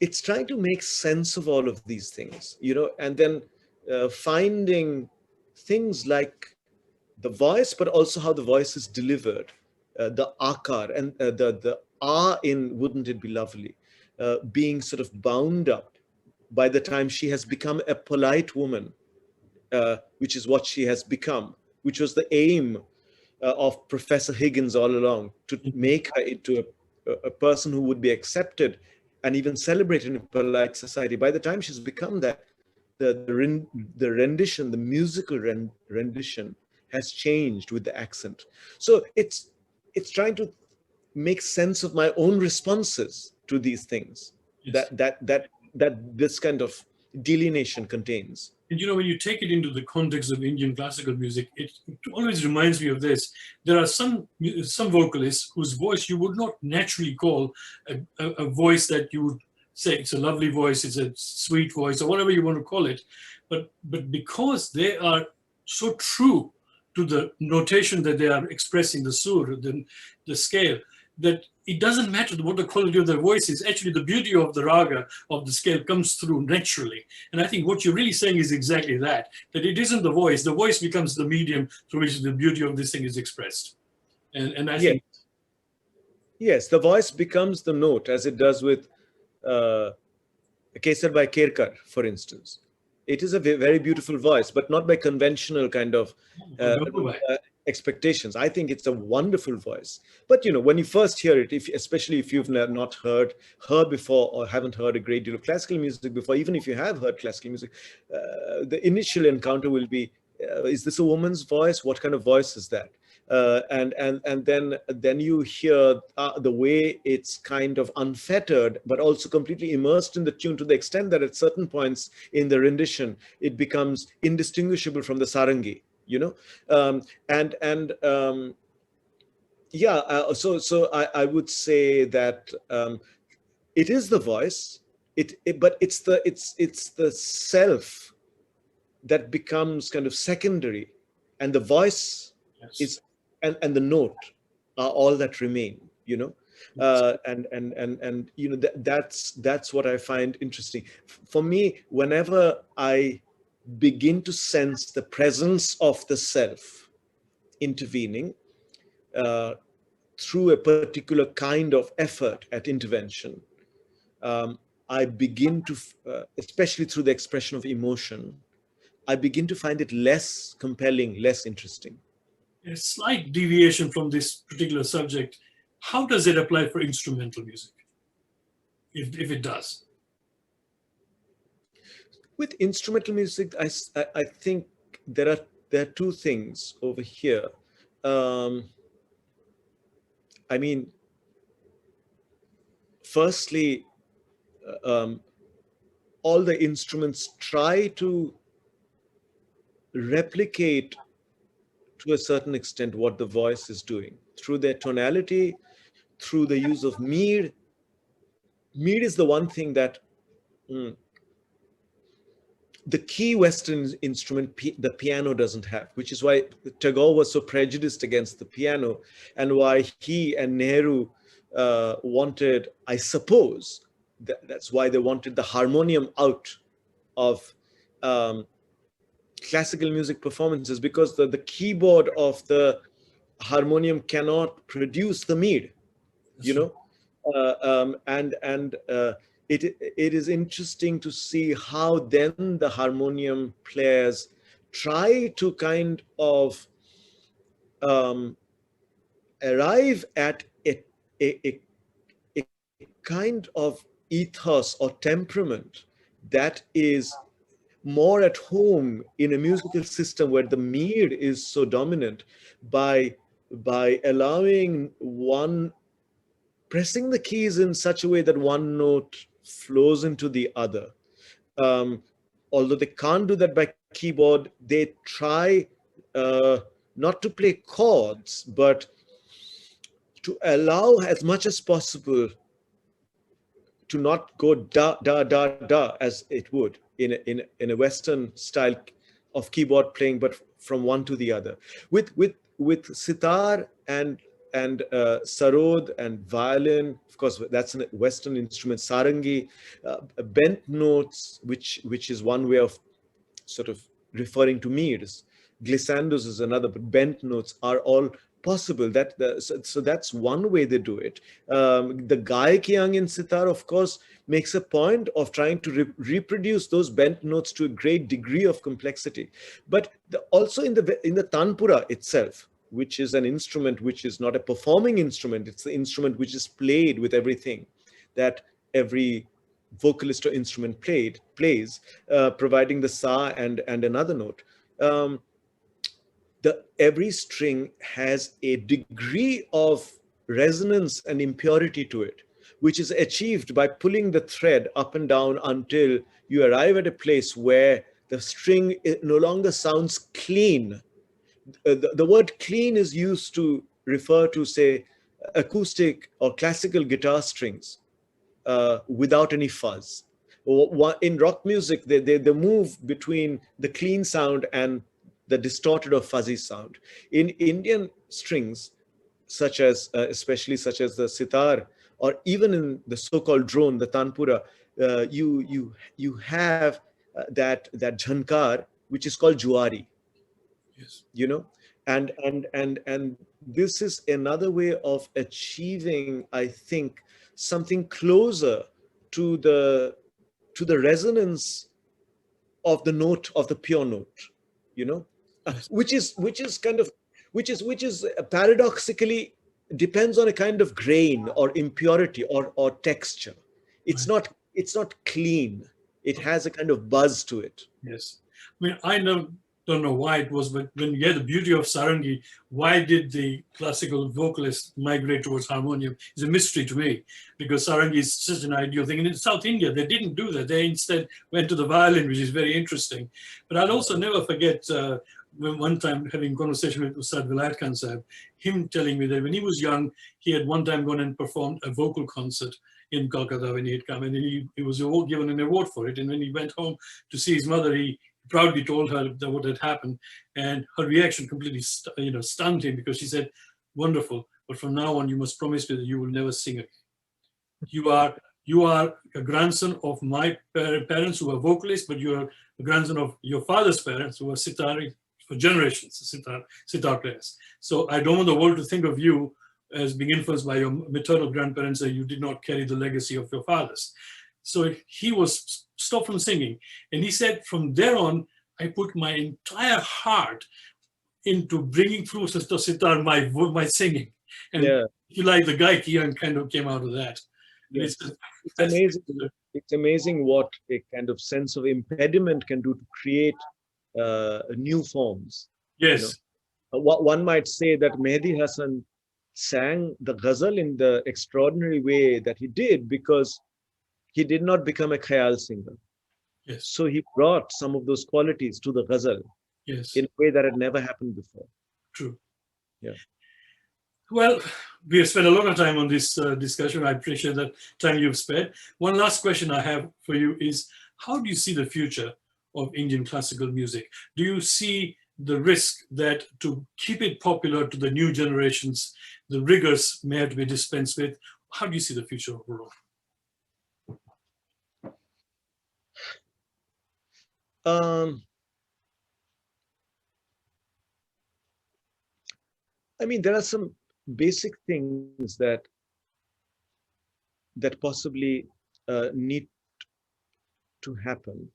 It's trying to make sense of all of these things, and then finding things like the voice, but also how the voice is delivered, the akar and the ah in Wouldn't It Be Lovely. being sort of bound up by the time she has become a polite woman, which is what she has become, which was the aim of Professor Higgins all along, to make her into a person who would be accepted and even celebrated in polite society. By the time she's become that, the rendition, the musical rendition has changed with the accent. So it's trying to make sense of my own responses to these things, Yes. that this kind of delineation contains. And you know, when you take it into the context of Indian classical music, it always reminds me of this. There are some vocalists whose voice you would not naturally call a voice that you would say it's a lovely voice, it's a sweet voice, or whatever you want to call it. But because they are so true to the notation that they are expressing, the sur, the scale, that it doesn't matter what the quality of their voice is. Actually, the beauty of the raga, of the scale, comes through naturally. And I think what you're really saying is exactly that it isn't the voice becomes the medium through which the beauty of this thing is expressed. And I think... Yes, the voice becomes the note, as it does with Kesar by Kerkar, for instance. It is a very beautiful voice, but not by conventional kind of expectations. I think it's a wonderful voice. But, you know, when you first hear it, especially if you've not heard her before or haven't heard a great deal of classical music before, even if you have heard classical music, the initial encounter will be, is this a woman's voice? What kind of voice is that? And then you hear the way it's kind of unfettered, but also completely immersed in the tune, to the extent that at certain points in the rendition, it becomes indistinguishable from the sarangi, you know? So I would say that it is the voice, but it's the self that becomes kind of secondary, and the voice is and the note are all that remain, you know. And you know, that's what I find interesting. For me, whenever I begin to sense the presence of the self intervening through a particular kind of effort at intervention, I begin to, especially through the expression of emotion, I begin to find it less compelling, less interesting. A slight deviation from this particular subject, how does it apply for instrumental music, if it does? With instrumental music, I think there are two things over here. I mean, firstly, all the instruments try to replicate to a certain extent what the voice is doing through their tonality, through the use of mead. Mead is the one thing that the key Western instrument, the piano, doesn't have, which is why Tagore was so prejudiced against the piano, and why he and Nehru wanted, I suppose, that's why they wanted the harmonium out of classical music performances, because the keyboard of the harmonium cannot produce the mead, you know. It is interesting to see how then the harmonium players try to kind of arrive at a kind of ethos or temperament that is more at home in a musical system where the mead is so dominant, by allowing one, pressing the keys in such a way that one note flows into the other. Although they can't do that by keyboard, they try not to play chords, but to allow as much as possible to not go da da da da as it would in a Western style of keyboard playing, but from one to the other. With sitar and sarod and violin, of course, that's a Western instrument. Sarangi, bent notes, which is one way of sort of referring to meads. Glissandos is another, but bent notes are all possible. So that's one way they do it. The Gayak Yang in sitar, of course, makes a point of trying to reproduce those bent notes to a great degree of complexity. But also in the tanpura itself, which is an instrument which is not a performing instrument, it's the instrument which is played with everything that every vocalist or instrument plays, providing the sa and another note. Every string has a degree of resonance and impurity to it, which is achieved by pulling the thread up and down until you arrive at a place where the string no longer sounds clean. The word clean is used to refer to, say, acoustic or classical guitar strings without any fuzz. In rock music, they move between the clean sound and the distorted or fuzzy sound. In Indian strings, especially such as the sitar, or even in the so-called drone, the tanpura, you have that jhankar, which is called juari. Yes. You know, and this is another way of achieving, I think, something closer to the resonance of the note, of the pure note, you know, which is paradoxically depends on a kind of grain or impurity or texture. It's not clean. It has a kind of buzz to it. Yes. I mean, I don't know why it was, but when you get the beauty of sarangi, why did the classical vocalist migrate towards harmonium? It's a mystery to me, because sarangi is such an ideal thing. And in South India, they didn't do that. They instead went to the violin, which is very interesting. But I'll also never forget one time having a conversation with Ustad Vilayat Khan Sahib, him telling me that when he was young, he had one time gone and performed a vocal concert in Calcutta when he had come, and he was given an award for it. And when he went home to see his mother, he proudly told her that what had happened, and her reaction completely stunned him, because she said, "Wonderful, but from now on you must promise me that you will never sing again. You are a grandson of my parents who are vocalists, but you are a grandson of your father's parents who are sitari for generations, sitar players. So I don't want the world to think of you as being influenced by your maternal grandparents, that you did not carry the legacy of your fathers." So he was stopped from singing. And he said, from there on, I put my entire heart into bringing through sitar, my singing. And if you like, the Gayak Yang kind of came out of that. Yes. It's amazing. It's amazing what a kind of sense of impediment can do to create new forms. Yes. You know? One might say that Mehdi Hasan sang the ghazal in the extraordinary way that he did because he did not become a khayal singer. Yes. So he brought some of those qualities to the ghazal. Yes. In a way that had never happened before. True. Yeah. Well, we have spent a lot of time on this discussion. I appreciate that time you've spent. One last question I have for you is, how do you see the future of Indian classical music? Do you see the risk that to keep it popular to the new generations, the rigors may have to be dispensed with? How do you see the future overall? I mean, there are some basic things that possibly need to happen.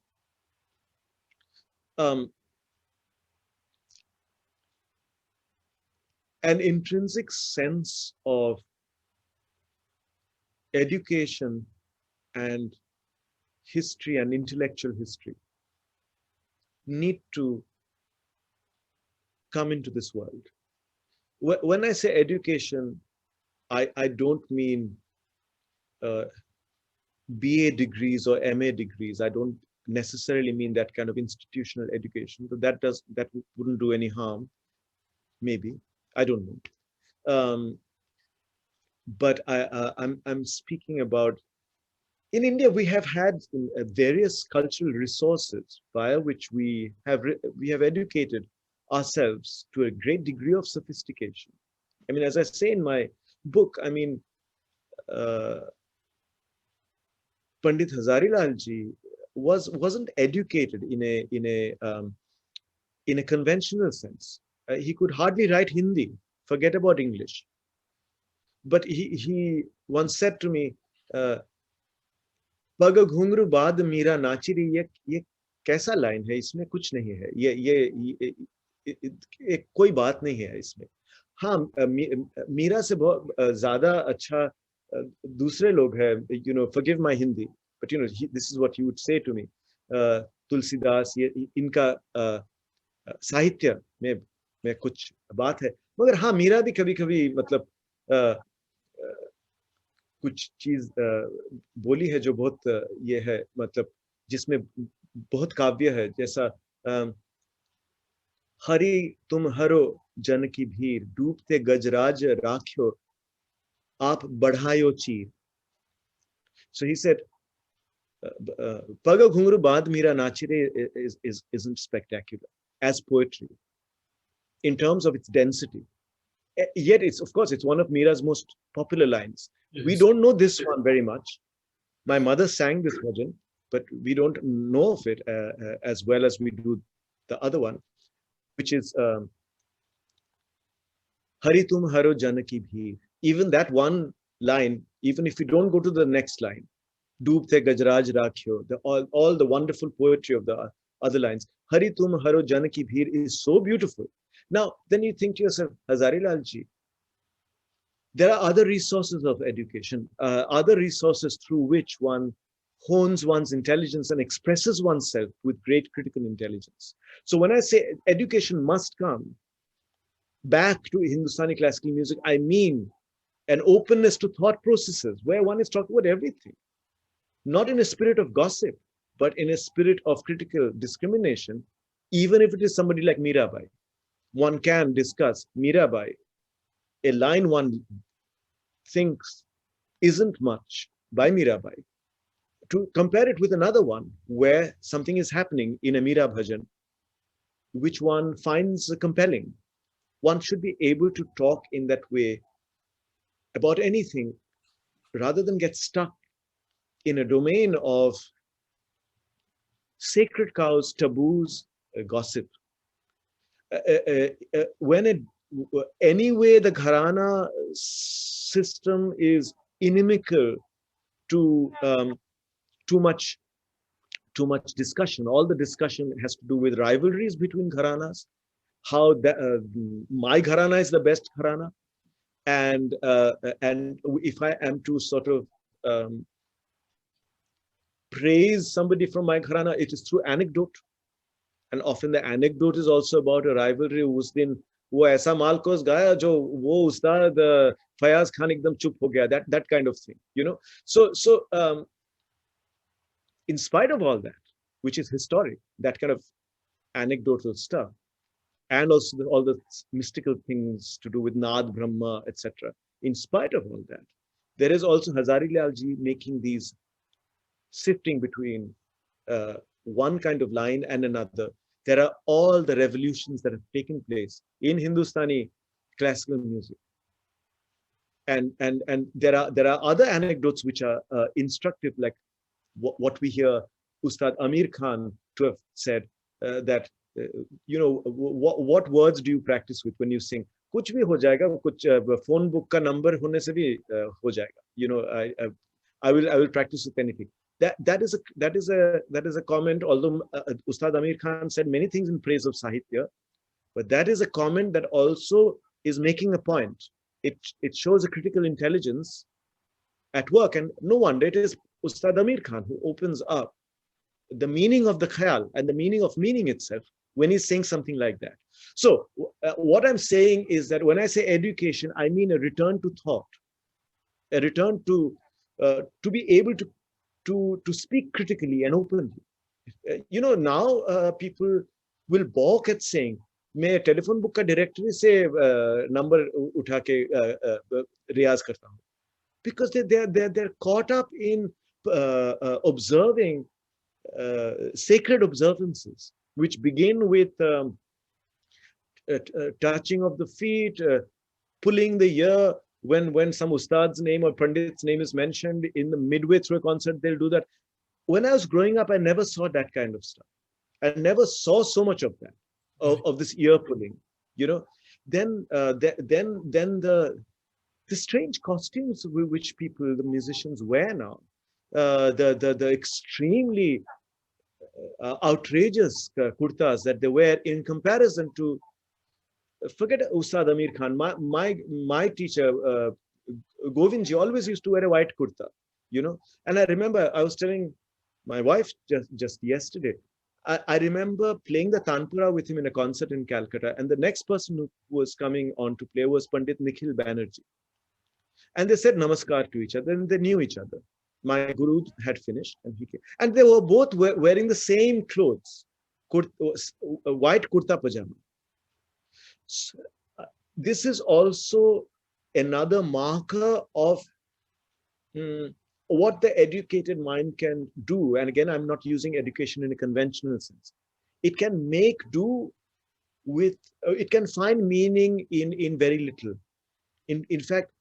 An intrinsic sense of education and history and intellectual history need to come into this world. When I say education, I don't mean BA degrees or MA degrees. I don't necessarily mean that kind of institutional education. So that wouldn't do any harm. Maybe, I don't know. But I'm speaking about, in India, we have had various cultural resources via which we have educated ourselves to a great degree of sophistication. I mean, as I say in my book, I mean, Pandit Hazarilal ji wasn't educated in a conventional sense. He could hardly write Hindi, forget about English. But he once said to me, पग घुंघरू बाद मीरा नाची रही, ये कैसा line है, इसमें कुछ नहीं है, ये कोई बात नहीं है इसमें. हाँ, मीरा से बहुत ज्यादा अच्छा दूसरे लोग हैं, you know, forgive my Hindi, but you know, this is what he would say to me. Tulsidas, ये इनका साहित्य में कुछ बात है, मगर हाँ, मीरा भी कभी कभी मतलब कुछ चीज बोली है जो बहुत ये है, मतलब जिसमें बहुत काव्य है, जैसा हरि तुम हरो जन की भीड़, डूबते गजराज राख्यो, आप बढ़ायो चीर. So he said, Paga Ghungru Baad Meera Nachire isn't spectacular as poetry in terms of its density. Yet it's, of course, it's one of Meera's most popular lines. Yes. We don't know this one very much. My mother sang this bhajan, but we don't know of it as well as we do the other one, which is Hari tum haro jana ki bheer. Even that one line, even if you don't go to the next line, Doobte Gajraj Rakhyo, all the wonderful poetry of the other lines, Hari tum haro jana ki bheer is so beautiful. Now, then you think to yourself, Hazari Lal ji, there are other resources of education, other resources through which one hones one's intelligence and expresses oneself with great critical intelligence. So when I say education must come back to Hindustani classical music, I mean an openness to thought processes where one is talking about everything, not in a spirit of gossip, but in a spirit of critical discrimination, even if it is somebody like Mirabai. One can discuss Mirabai, a line one thinks isn't much by Mirabai, to compare it with another one where something is happening in a Meera bhajan, which one finds compelling. One should be able to talk in that way about anything rather than get stuck in a domain of sacred cows, taboos, gossip. Anyway, the Gharana system is inimical to too much discussion. All the discussion has to do with rivalries between Gharanas, how my Gharana is the best Gharana, and if I am to sort of praise somebody from my Gharana, it is through anecdote. And often the anecdote is also about a rivalry. उस दिन वो ऐसा मालकोस गाया जो वो उस्ताद फयाज खान एकदम चुप हो गया. That kind of thing, you know. So in spite of all that, which is historic, that kind of anecdotal stuff, and also all the mystical things to do with Nad, Brahma, etc. In spite of all that, there is also Hazari Lal ji making these sifting between one kind of line and another. There are all the revolutions that have taken place in Hindustani classical music, and there are other anecdotes which are instructive, like what we hear Ustad Amir Khan to have said that you know, what words do you practice with when you sing? कुछ भी हो जाएगा, कुछ phone book का number होने से भी हो जाएगा. You know, I will practice with anything. That is a comment, although Ustad Amir Khan said many things in praise of Sahitya, but that is a comment that also is making a point. It shows a critical intelligence at work, and no wonder it is Ustad Amir Khan who opens up the meaning of the khayal and the meaning of meaning itself when he's saying something like that. So what I'm saying is that when I say education, I mean a return to thought, a return to be able to speak critically and openly. You know, now people will balk at saying, मैं telephone book का directory से number उठा के रियाज करता हूँ, because they're caught up in observing sacred observances, which begin with touching of the feet, pulling the ear. When some ustad's name or pandit's name is mentioned in the midway through a concert, they'll do that. When I was growing up, I never saw that kind of stuff. I never saw so much of that, of this ear pulling, you know. Then the strange costumes which people, the musicians wear now, the extremely outrageous kurtas that they wear in comparison to, forget Ustad Amir Khan. My teacher, Govindji, always used to wear a white kurta, you know. And I remember I was telling my wife just yesterday, I remember playing the Tanpura with him in a concert in Calcutta, and the next person who was coming on to play was Pandit Nikhil Banerjee. And they said namaskar to each other, and they knew each other. My guru had finished, and he came. And they were both wearing the same clothes, white kurta pajama. So, this is also another marker of what the educated mind can do. And again, I'm not using education in a conventional sense. It can make do with, it can find meaning in very little. In fact,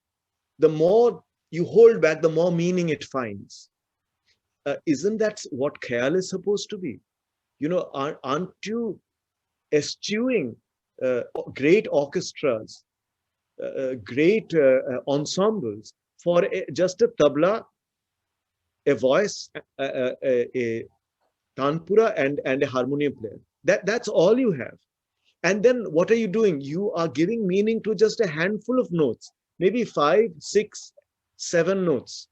the more you hold back, the more meaning it finds. Isn't that what Khayal is supposed to be? You know, aren't you eschewing great orchestras, great ensembles for just a tabla, a voice, a tanpura, and a harmonium player? That's all you have. And then what are you doing? You are giving meaning to just a handful of notes, maybe 5, 6, 7 notes.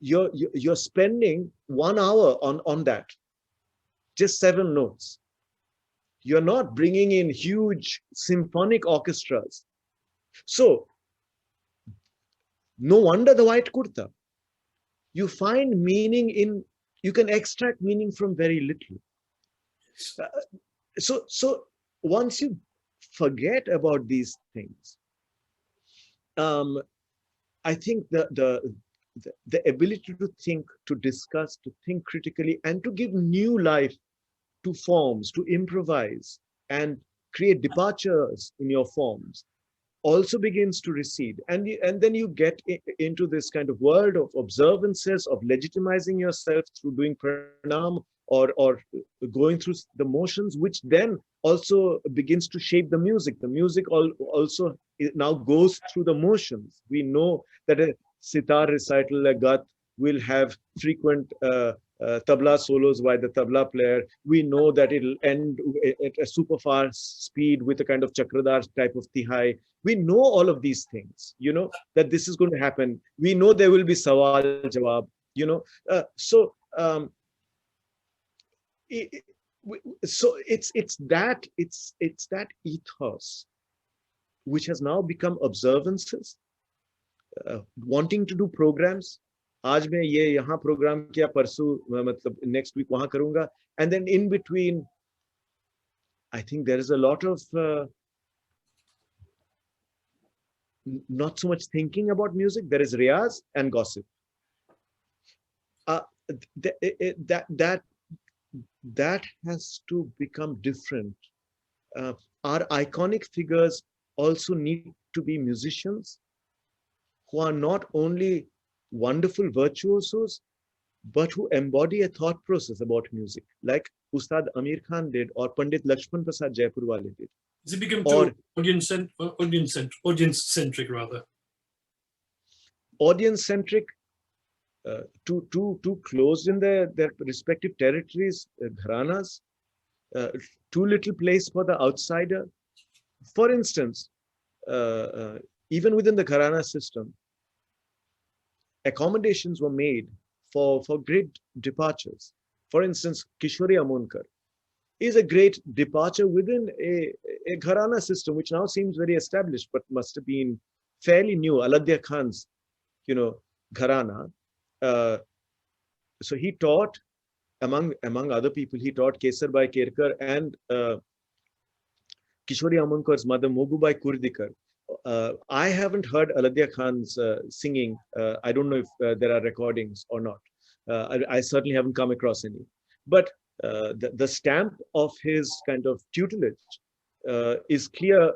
You're spending 1 hour on that, just 7 notes. You're not bringing in huge symphonic orchestras. So no wonder the white kurta. You find meaning in, you can extract meaning from very little. So once you forget about these things, I think the ability to think, to discuss, to think critically, and to give new life to forms, to improvise and create departures in your forms also begins to recede. And then you get into this kind of world of observances, of legitimizing yourself through doing pranam or going through the motions, which then also begins to shape the music. The music also now goes through the motions. We know that a sitar recital, a gat, will have frequent tabla solos by the tabla player. We know that it'll end at a super fast speed with a kind of chakradar type of tihai. We know all of these things, you know, that this is going to happen. We know there will be sawal jawab, you know. So it's that ethos which has now become observances, wanting to do programs. आज मैं ये यहाँ program किया, परसों मतलब next week वहाँ करूँगा, and then in between, I think there is a lot of not so much thinking about music. There is riyaz and gossip. That has to become different. Our iconic figures also need to be musicians who are not only wonderful virtuosos, but who embody a thought process about music, like Ustad Amir Khan did, or Pandit Lakshman Prasad Jaipurwale did. Has it become too audience-centric rather? Audience-centric, too closed in their respective territories, gharanas, too little place for the outsider. For instance, even within the gharana system, accommodations were made for great departures. For instance, Kishori Amonkar is a great departure within a gharana system, which now seems very established, but must have been fairly new. Aladya Khan's, you know, gharana. So he taught, among other people, he taught Kesarbai Kerkar and Kishori Amonkar's mother, Mogubai Kurdikar. I haven't heard Aladya Khan's singing. I don't know if there are recordings or not. I certainly haven't come across any. But the stamp of his kind of tutelage is clear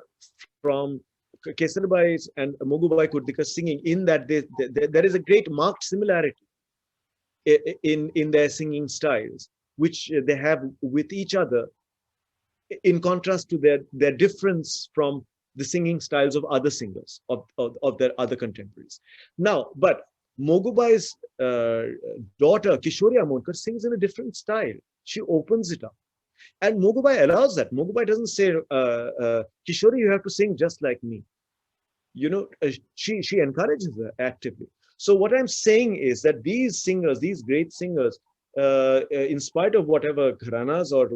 from Kesarbai's and Mogubai Kurdikar's singing, in that there is a great marked similarity in their singing styles, which they have with each other. in contrast to their difference from the singing styles of other singers, of their other contemporaries. Now, but Mogubai's daughter, Kishori Amonkar, sings in a different style. She opens it up. And Mogubai allows that. Mogubai doesn't say, Kishori, you have to sing just like me. You know, she encourages her actively. So what I'm saying is that these singers, these great singers, in spite of whatever gharanas or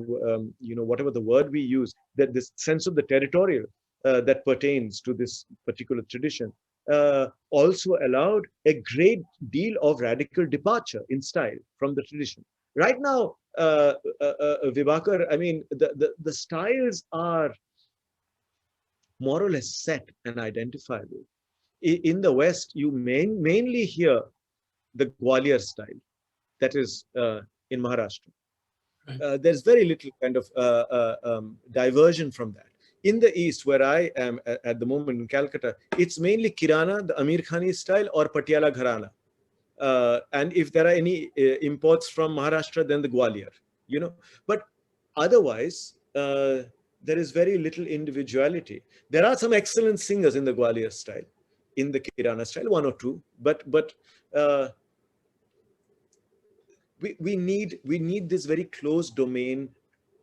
you know, whatever the word we use, that this sense of the territorial that pertains to this particular tradition, also allowed a great deal of radical departure in style from the tradition. Right now, Vibhaker, I mean, the styles are more or less set and identifiable. In the West, you mainly hear the Gwalior style, that is in Maharashtra. There's very little kind of diversion from that. In the East, where I am at the moment in Calcutta, it's mainly Kirana, the Amir Khani style, or Patiala Gharana. And if there are any imports from Maharashtra, then the Gwalior, you know. But otherwise, there is very little individuality. There are some excellent singers in the Gwalior style, in the Kirana style, one or two, but we need this very closed domain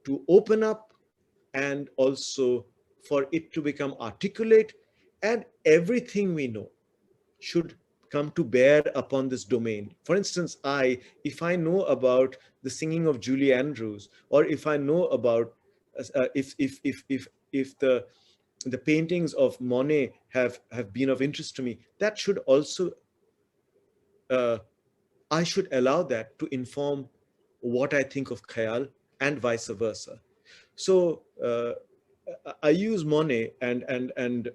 to open up, and also for it to become articulate, and everything we know should come to bear upon this domain. For instance, if I know about the singing of Julie Andrews, or if I know about if the paintings of Monet have been of interest to me, that should also I should allow that to inform what I think of Khayal, and vice versa. So I use Monet and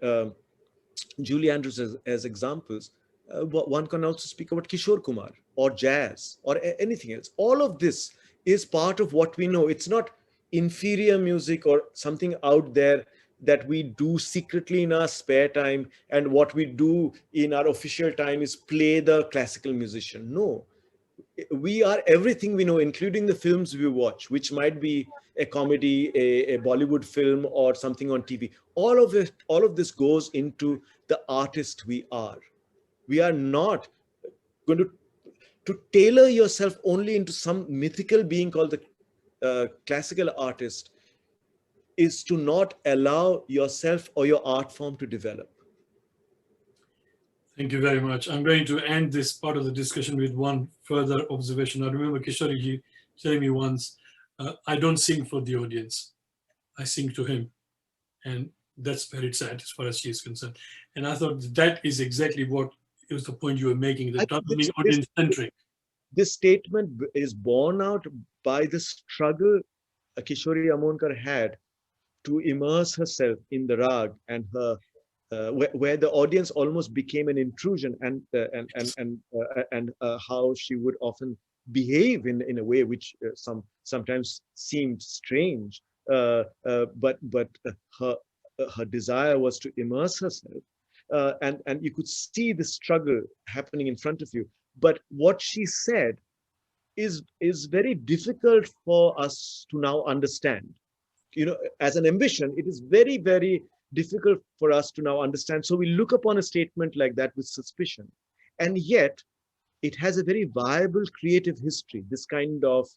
Julie Andrews as examples. One can also speak about Kishore Kumar or jazz or anything else. All of this is part of what we know. It's not inferior music or something out there that we do secretly in our spare time, and what we do in our official time is play the classical musician. No, we are everything we know, including the films we watch, which might be a comedy, a Bollywood film, or something on TV. All of this goes into the artist we are. We are not going to tailor yourself only into some mythical being called the classical artist, is to not allow yourself or your art form to develop. Thank you very much. I'm going to end this part of the discussion with one further observation. I remember Kishori telling me once, I don't sing for the audience. I sing to him. And that's very sad as far as she is concerned. And I thought that is exactly what was the point you were making, that not being audience-centric. This statement is borne out by the struggle Kishori Amonkar had to immerse herself in the rag, and her where the audience almost became an intrusion, and how she would often behave in a way which sometimes seemed strange, but her desire was to immerse herself, and you could see the struggle happening in front of you. But what she said is very difficult for us to now understand. You know, as an ambition, it is very, very difficult for us to now understand. So we look upon a statement like that with suspicion, and yet it has a very viable creative history. This kind of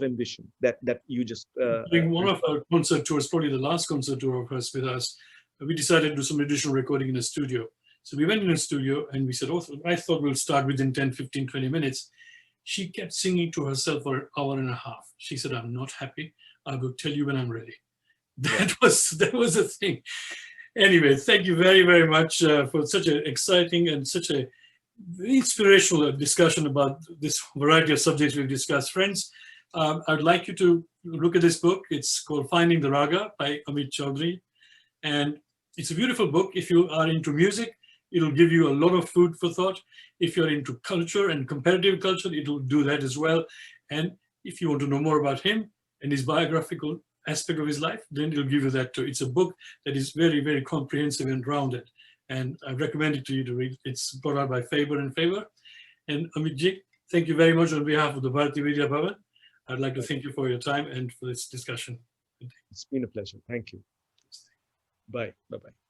ambition that you just during one of our concert tours, probably the last concert tour of hers with us, we decided to do some additional recording in a studio. So we went in a studio and we said, oh, I thought we'll start within 10, 15, 20 minutes. She kept singing to herself for an hour and a half. She said, I'm not happy. I will tell you when I'm ready. That was the thing. Anyway, thank you very, very much for such an exciting and such a inspirational discussion about this variety of subjects we've discussed. Friends, I'd like you to look at this book. It's called Finding the Raga by Amit Chaudhary. And it's a beautiful book. If you are into music, it'll give you a lot of food for thought. If you're into culture and comparative culture, it'll do that as well. And if you want to know more about him and his biographical aspect of his life, then it'll give you that too. It's a book that is very, very comprehensive and rounded. And I recommend it to you to read. It's brought out by Faber and Faber. And Amit ji, thank you very much on behalf of the Bharatiya Vidya Bhavan. I'd like to thank you for your time and for this discussion. It's been a pleasure. Thank you. Bye. Bye-bye.